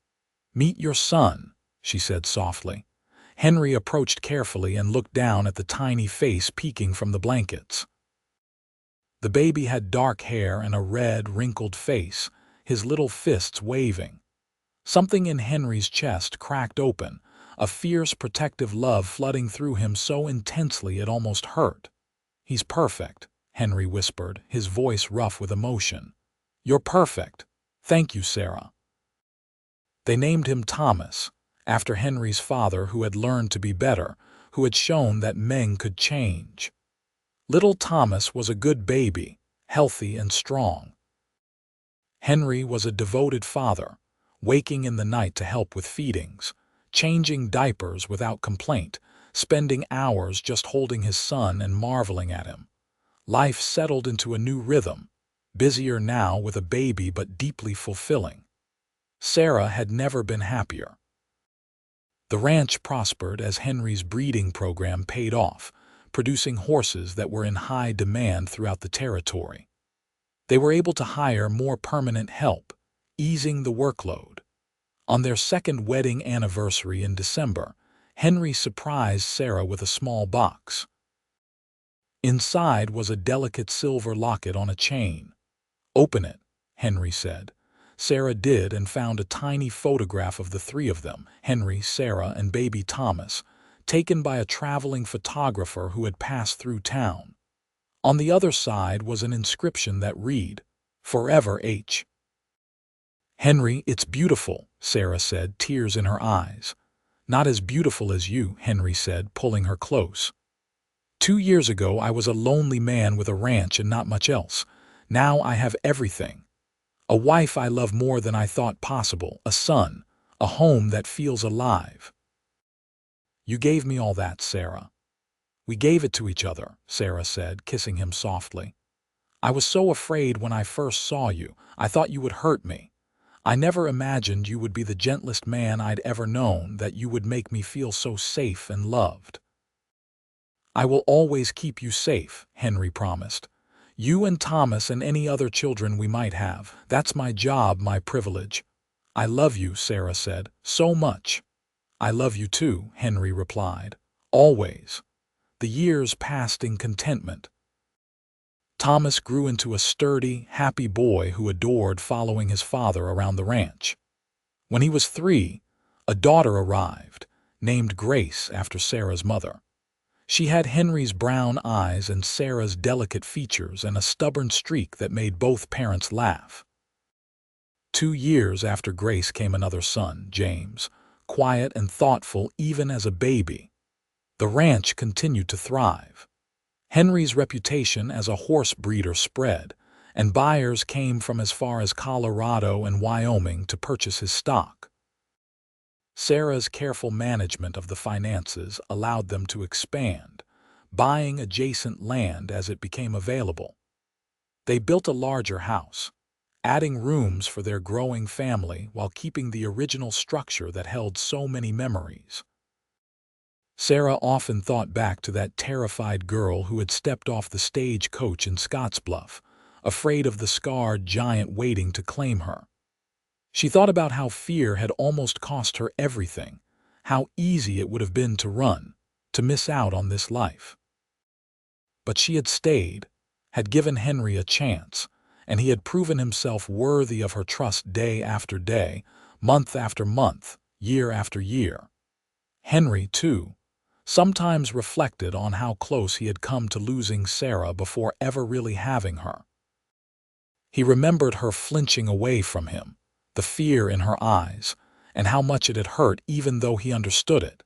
"Meet your son," she said softly. Henry approached carefully and looked down at the tiny face peeking from the blankets. The baby had dark hair and a red, wrinkled face, his little fists waving. Something in Henry's chest cracked open, a fierce, protective love flooding through him so intensely it almost hurt. "He's perfect," Henry whispered, his voice rough with emotion. "You're perfect. Thank you, Sarah." They named him Thomas, after Henry's father, who had learned to be better, who had shown that men could change. Little Thomas was a good baby, healthy and strong. Henry was a devoted father, waking in the night to help with feedings, changing diapers without complaint, spending hours just holding his son and marveling at him. Life settled into a new rhythm, busier now with a baby but deeply fulfilling. Sarah had never been happier. The ranch prospered as Henry's breeding program paid off, producing horses that were in high demand throughout the territory. They were able to hire more permanent help, easing the workload. On their second wedding anniversary in December, Henry surprised Sarah with a small box. Inside was a delicate silver locket on a chain. "Open it," Henry said. Sarah did and found a tiny photograph of the three of them, Henry, Sarah, and baby Thomas, taken by a traveling photographer who had passed through town. On the other side was an inscription that read, "Forever H." "Henry, it's beautiful," Sarah said, tears in her eyes. "Not as beautiful as you," Henry said, pulling her close. "2 years ago I was a lonely man with a ranch and not much else. Now I have everything. A wife I love more than I thought possible, a son, a home that feels alive." "You gave me all that, Sarah." "We gave it to each other," Sarah said, kissing him softly. "I was so afraid when I first saw you. I thought you would hurt me. I never imagined you would be the gentlest man I'd ever known, that you would make me feel so safe and loved." "I will always keep you safe," Henry promised. "You and Thomas and any other children we might have. That's my job, my privilege." "I love you," Sarah said, "so much." "I love you too," Henry replied. "Always." The years passed in contentment. Thomas grew into a sturdy, happy boy who adored following his father around the ranch. When he was 3, a daughter arrived, named Grace after Sarah's mother. She had Henry's brown eyes and Sarah's delicate features and a stubborn streak that made both parents laugh. 2 years after Grace came another son, James, quiet and thoughtful even as a baby. The ranch continued to thrive. Henry's reputation as a horse breeder spread, and buyers came from as far as Colorado and Wyoming to purchase his stock. Sarah's careful management of the finances allowed them to expand, buying adjacent land as it became available. They built a larger house, adding rooms for their growing family while keeping the original structure that held so many memories. Sarah often thought back to that terrified girl who had stepped off the stagecoach in Scottsbluff, afraid of the scarred giant waiting to claim her. She thought about how fear had almost cost her everything, how easy it would have been to run, to miss out on this life. But she had stayed, had given Henry a chance, and he had proven himself worthy of her trust day after day, month after month, year after year. Henry, too, sometimes reflected on how close he had come to losing Sarah before ever really having her. He remembered her flinching away from him, the fear in her eyes, and how much it had hurt even though he understood it.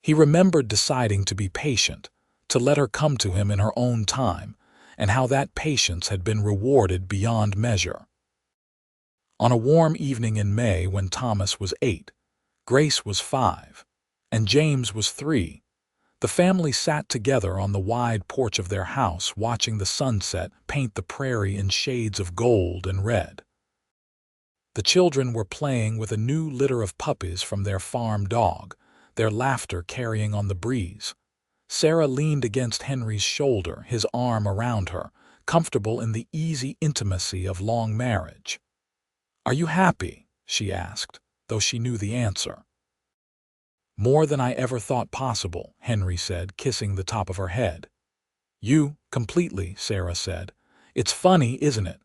He remembered deciding to be patient, to let her come to him in her own time, and how that patience had been rewarded beyond measure. On a warm evening in May when Thomas was 8, Grace was 5, and James was 3, The family sat together on the wide porch of their house, watching the sunset paint the prairie in shades of gold and red. The children were playing with a new litter of puppies from their farm dog, their laughter carrying on the breeze. Sarah leaned against Henry's shoulder, his arm around her, comfortable in the easy intimacy of long marriage. "Are you happy?" she asked, though she knew the answer. "More than I ever thought possible," Henry said, kissing the top of her head. "You, completely," Sarah said. "It's funny, isn't it?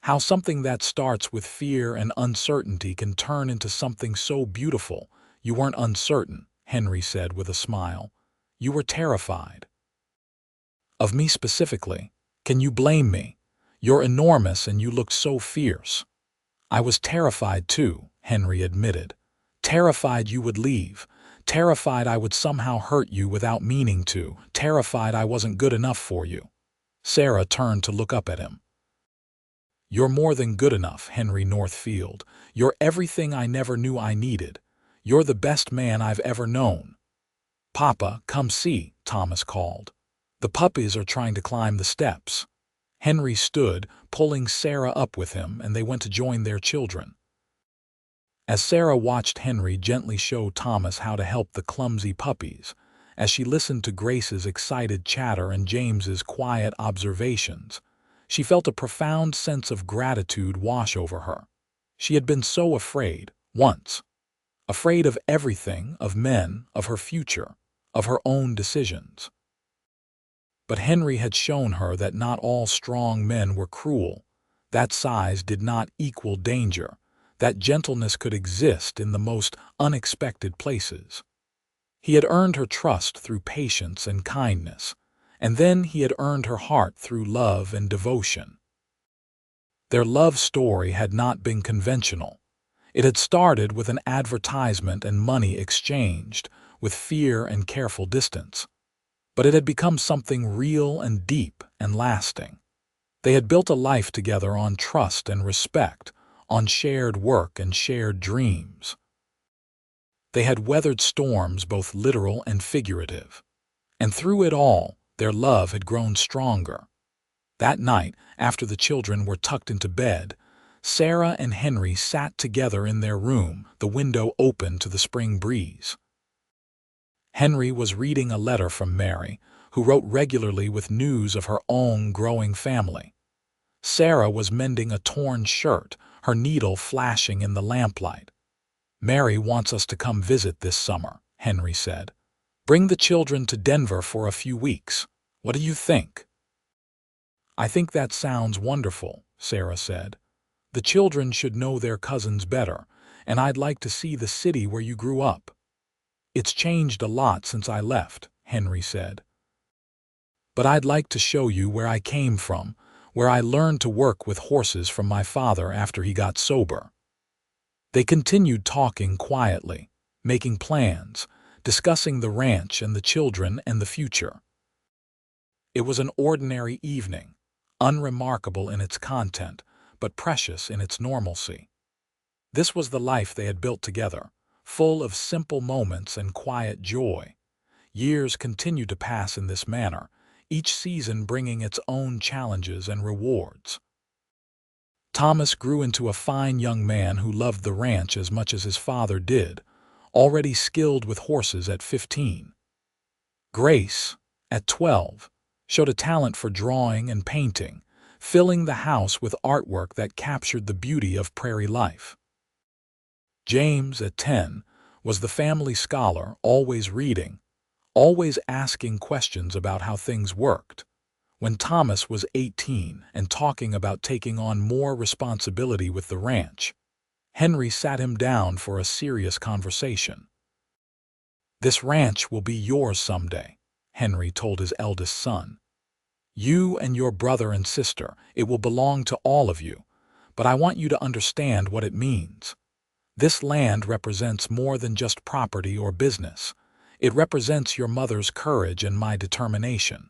How something that starts with fear and uncertainty can turn into something so beautiful." "You weren't uncertain," Henry said with a smile. "You were terrified." "Of me specifically? Can you blame me? You're enormous and you looked so fierce." "I was terrified too," Henry admitted. "Terrified you would leave. Terrified I would somehow hurt you without meaning to. Terrified I wasn't good enough for you." Sarah turned to look up at him. "You're more than good enough, Henry Northfield. You're everything I never knew I needed. You're the best man I've ever known." "Papa, come see," Thomas called. "The puppies are trying to climb the steps." Henry stood, pulling Sarah up with him, and they went to join their children. As Sarah watched Henry gently show Thomas how to help the clumsy puppies, as she listened to Grace's excited chatter and James's quiet observations, she felt a profound sense of gratitude wash over her. She had been so afraid, once. Afraid of everything, of men, of her future, of her own decisions. But Henry had shown her that not all strong men were cruel, that size did not equal danger, that gentleness could exist in the most unexpected places. He had earned her trust through patience and kindness, and then he had earned her heart through love and devotion. Their love story had not been conventional. It had started with an advertisement and money exchanged, with fear and careful distance. But it had become something real and deep and lasting. They had built a life together on trust and respect, on shared work and shared dreams. They had weathered storms, both literal and figurative. And through it all, their love had grown stronger. That night, after the children were tucked into bed, Sarah and Henry sat together in their room, the window open to the spring breeze. Henry was reading a letter from Mary, who wrote regularly with news of her own growing family. Sarah was mending a torn shirt, her needle flashing in the lamplight. "Mary wants us to come visit this summer," Henry said. "Bring the children to Denver for a few weeks. What do you think?" "I think that sounds wonderful," Sarah said. "The children should know their cousins better, and I'd like to see the city where you grew up." "It's changed a lot since I left," Henry said. "But I'd like to show you where I came from, where I learned to work with horses from my father after he got sober." They continued talking quietly, making plans, discussing the ranch and the children and the future. It was an ordinary evening, unremarkable in its content, but precious in its normalcy. This was the life they had built together, full of simple moments and quiet joy. Years continued to pass in this manner, each season bringing its own challenges and rewards. Thomas grew into a fine young man who loved the ranch as much as his father did, already skilled with horses at 15. Grace, at 12, showed a talent for drawing and painting, filling the house with artwork that captured the beauty of prairie life. James, at 10, was the family scholar, always reading, always asking questions about how things worked. When Thomas was 18 and talking about taking on more responsibility with the ranch, Henry sat him down for a serious conversation. "This ranch will be yours someday," Henry told his eldest son. "You and your brother and sister, it will belong to all of you, but I want you to understand what it means. This land represents more than just property or business. It represents your mother's courage and my determination.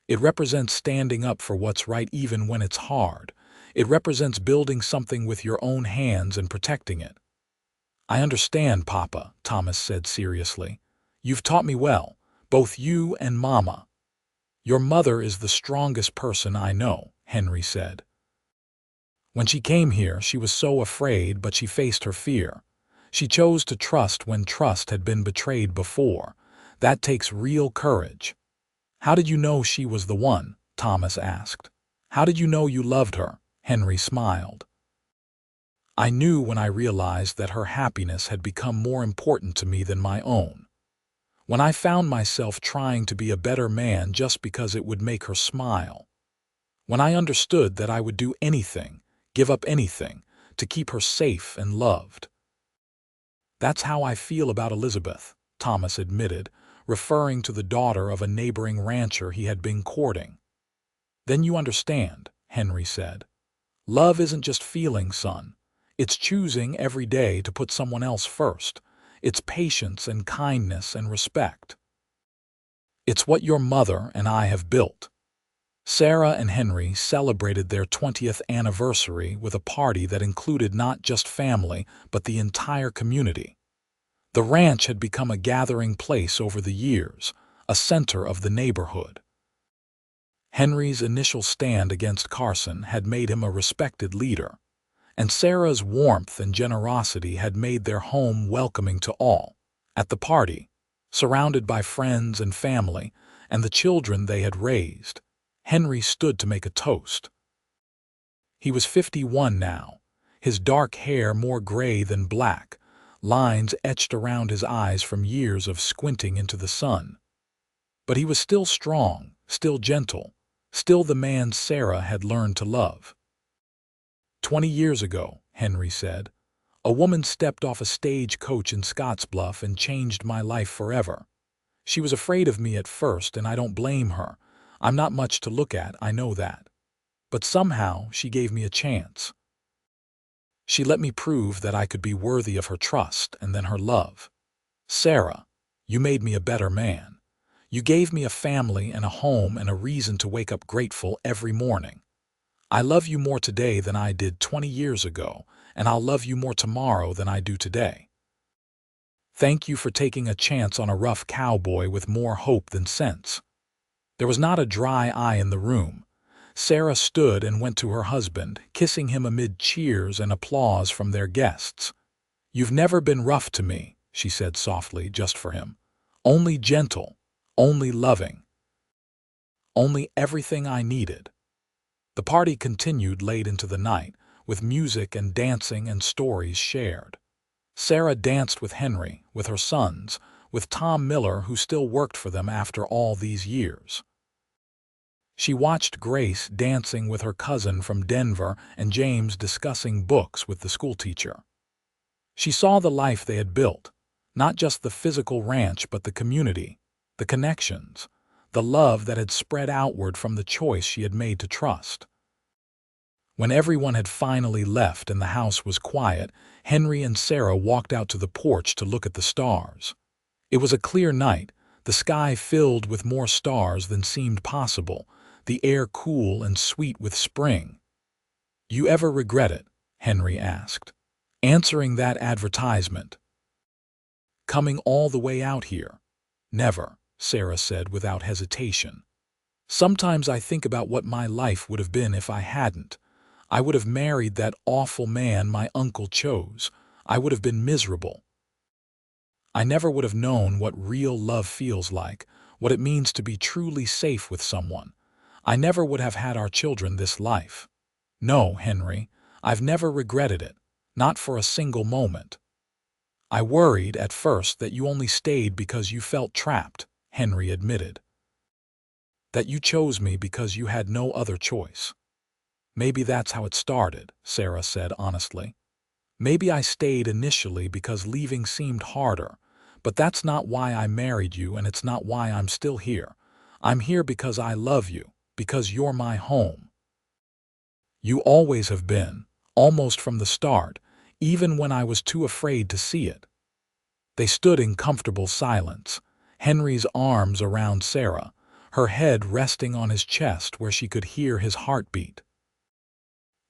It represents standing up for what's right even when it's hard. It represents building something with your own hands and protecting it." "I understand, Papa," Thomas said seriously. You've taught me well, both you and Mama. Your mother is the strongest person I know, Henry said. When she came here, she was so afraid, but she faced her fear. She chose to trust when trust had been betrayed before. That takes real courage. How did you know she was the one? Thomas asked. How did you know you loved her? Henry smiled. I knew when I realized that her happiness had become more important to me than my own. When I found myself trying to be a better man just because it would make her smile. When I understood that I would do anything, give up anything, to keep her safe and loved. That's how I feel about Elizabeth, Thomas admitted, referring to the daughter of a neighboring rancher he had been courting. Then you understand, Henry said. Love isn't just feeling, son. It's choosing every day to put someone else first. It's patience and kindness and respect. It's what your mother and I have built. Sarah and Henry celebrated their 20th anniversary with a party that included not just family, but the entire community. The ranch had become a gathering place over the years, a center of the neighborhood. Henry's initial stand against Carson had made him a respected leader, and Sarah's warmth and generosity had made their home welcoming to all. At the party, surrounded by friends and family and the children they had raised, Henry stood to make a toast. He was 51 now, his dark hair more gray than black, lines etched around his eyes from years of squinting into the sun. But he was still strong, still gentle, still the man Sarah had learned to love. 20 years ago, Henry said, a woman stepped off a stagecoach in Scottsbluff and changed my life forever. She was afraid of me at first, and I don't blame her. I'm not much to look at, I know that. But somehow she gave me a chance. She let me prove that I could be worthy of her trust and then her love. Sarah, you made me a better man. You gave me a family and a home and a reason to wake up grateful every morning. I love you more today than I did 20 years ago, and I'll love you more tomorrow than I do today. Thank you for taking a chance on a rough cowboy with more hope than sense. There was not a dry eye in the room. Sarah stood and went to her husband, kissing him amid cheers and applause from their guests. You've never been rough to me, she said softly, just for him. Only gentle, only loving, only everything I needed. The party continued late into the night, with music and dancing and stories shared. Sarah danced with Henry, with her sons, with Tom Miller, who still worked for them after all these years. She watched Grace dancing with her cousin from Denver and James discussing books with the schoolteacher. She saw the life they had built, not just the physical ranch but the community, the connections, the love that had spread outward from the choice she had made to trust. When everyone had finally left and the house was quiet, Henry and Sarah walked out to the porch to look at the stars. It was a clear night, the sky filled with more stars than seemed possible, the air cool and sweet with spring. You ever regret it? Henry asked, answering that advertisement. Coming all the way out here? Never, Sarah said without hesitation. Sometimes I think about what my life would have been if I hadn't. I would have married that awful man my uncle chose. I would have been miserable. I never would have known what real love feels like, what it means to be truly safe with someone. I never would have had our children this life. No, Henry, I've never regretted it, not for a single moment. I worried at first that you only stayed because you felt trapped, Henry admitted. That you chose me because you had no other choice. Maybe that's how it started, Sarah said honestly. Maybe I stayed initially because leaving seemed harder, but that's not why I married you, and it's not why I'm still here. I'm here because I love you, because you're my home. You always have been, almost from the start, even when I was too afraid to see it. They stood in comfortable silence, Henry's arms around Sarah, her head resting on his chest where she could hear his heartbeat.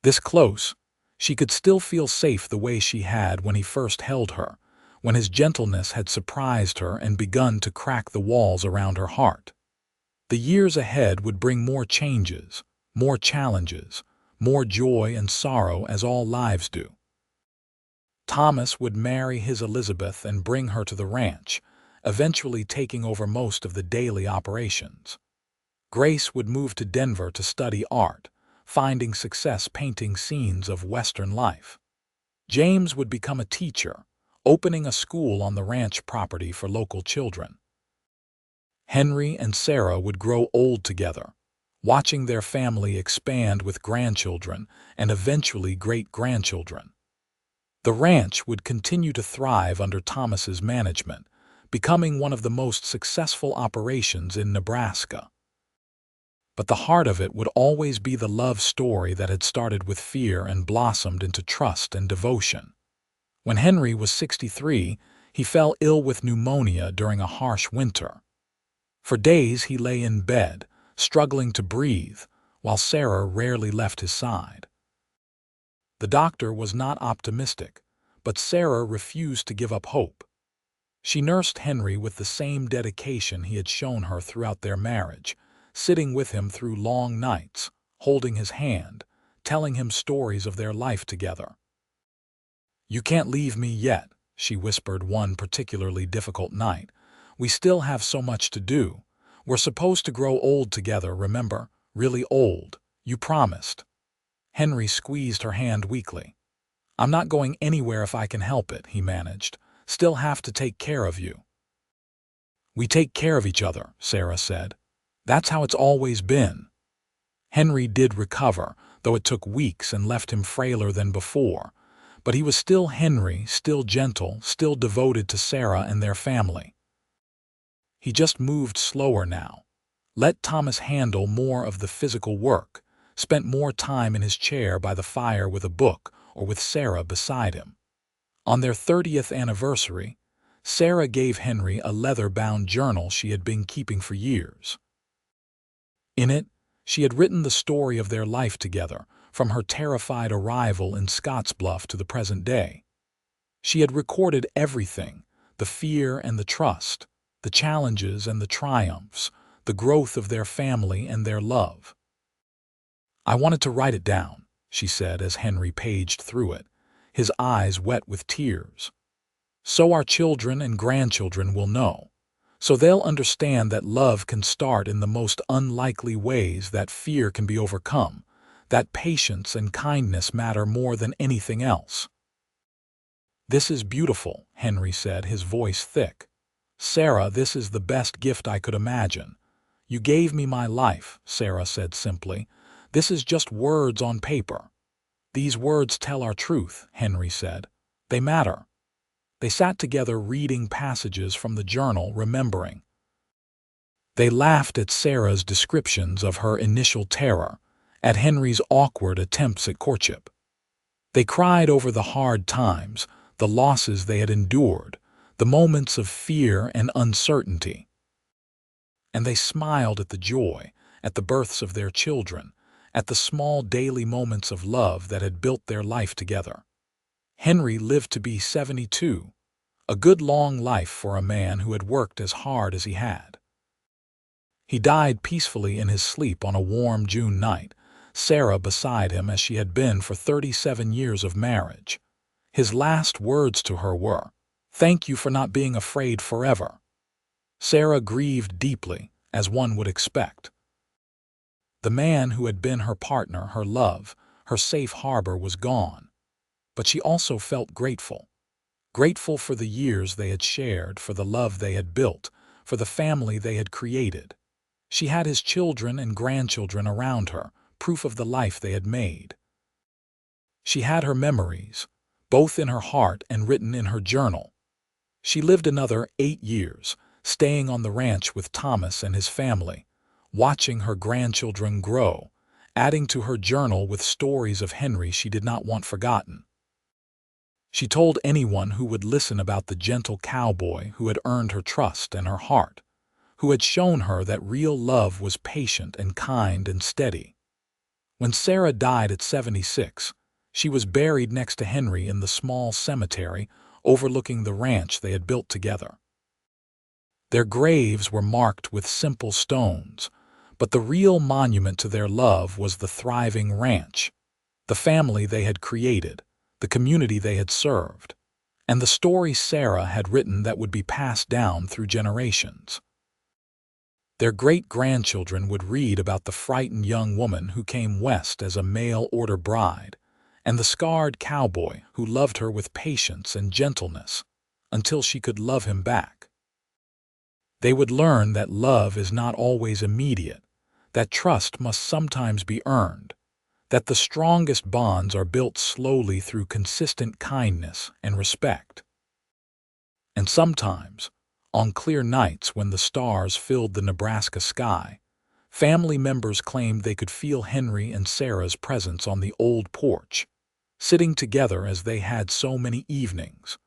This close, she could still feel safe the way she had when he first held her, when his gentleness had surprised her and begun to crack the walls around her heart. The years ahead would bring more changes, more challenges, more joy and sorrow as all lives do. Thomas would marry his Elizabeth and bring her to the ranch, eventually taking over most of the daily operations. Grace would move to Denver to study art, finding success painting scenes of Western life. James would become a teacher, opening a school on the ranch property for local children. Henry and Sarah would grow old together, watching their family expand with grandchildren and eventually great-grandchildren. The ranch would continue to thrive under Thomas's management, becoming one of the most successful operations in Nebraska. But the heart of it would always be the love story that had started with fear and blossomed into trust and devotion. When Henry was 63, he fell ill with pneumonia during a harsh winter. For days he lay in bed, struggling to breathe, while Sarah rarely left his side. The doctor was not optimistic, but Sarah refused to give up hope. She nursed Henry with the same dedication he had shown her throughout their marriage, sitting with him through long nights, holding his hand, telling him stories of their life together. "You can't leave me yet," she whispered one particularly difficult night. "We still have so much to do. We're supposed to grow old together, remember? Really old. You promised." Henry squeezed her hand weakly. "I'm not going anywhere if I can help it," he managed. "Still have to take care of you." "We take care of each other," Sarah said. "That's how it's always been." Henry did recover, though it took weeks and left him frailer than before. But he was still Henry, still gentle, still devoted to Sarah and their family. He just moved slower now, let Thomas handle more of the physical work, spent more time in his chair by the fire with a book or with Sarah beside him. On their 30th anniversary, Sarah gave Henry a leather-bound journal she had been keeping for years. In it, she had written the story of their life together, from her terrified arrival in Scottsbluff to the present day. She had recorded everything, the fear and the trust, the challenges and the triumphs, the growth of their family and their love. "I wanted to write it down," she said as Henry paged through it, his eyes wet with tears. "So our children and grandchildren will know. So they'll understand that love can start in the most unlikely ways, that fear can be overcome, that patience and kindness matter more than anything else." "This is beautiful," Henry said, his voice thick. "Sarah, this is the best gift I could imagine." "You gave me my life," Sarah said simply. "This is just words on paper." "These words tell our truth," Henry said. "They matter." They sat together reading passages from the journal, remembering. They laughed at Sarah's descriptions of her initial terror, at Henry's awkward attempts at courtship. They cried over the hard times, the losses they had endured, the moments of fear and uncertainty. And they smiled at the joy, at the births of their children, at the small daily moments of love that had built their life together. Henry lived to be 72, a good long life for a man who had worked as hard as he had. He died peacefully in his sleep on a warm June night, Sarah beside him as she had been for 37 years of marriage. His last words to her were, "Thank you for not being afraid forever." Sarah grieved deeply, as one would expect. The man who had been her partner, her love, her safe harbor was gone. But she also felt grateful. Grateful for the years they had shared, for the love they had built, for the family they had created. She had his children and grandchildren around her, proof of the life they had made. She had her memories, both in her heart and written in her journal. She lived another 8 years, staying on the ranch with Thomas and his family, watching her grandchildren grow, adding to her journal with stories of Henry she did not want forgotten. She told anyone who would listen about the gentle cowboy who had earned her trust and her heart, who had shown her that real love was patient and kind and steady. When Sarah died at 76, she was buried next to Henry in the small cemetery overlooking the ranch they had built together. Their graves were marked with simple stones, but the real monument to their love was the thriving ranch, the family they had created, the community they had served, and the story Sarah had written that would be passed down through generations. Their great-grandchildren would read about the frightened young woman who came west as a mail-order bride, and the scarred cowboy who loved her with patience and gentleness until she could love him back. They would learn that love is not always immediate, that trust must sometimes be earned, that the strongest bonds are built slowly through consistent kindness and respect. And sometimes, on clear nights when the stars filled the Nebraska sky, family members claimed they could feel Henry and Sarah's presence on the old porch, sitting together as they had so many evenings,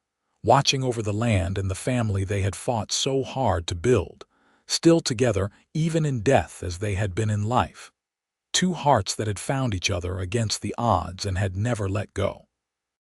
watching over the land and the family they had fought so hard to build, still together even in death as they had been in life. Two hearts that had found each other against the odds and had never let go.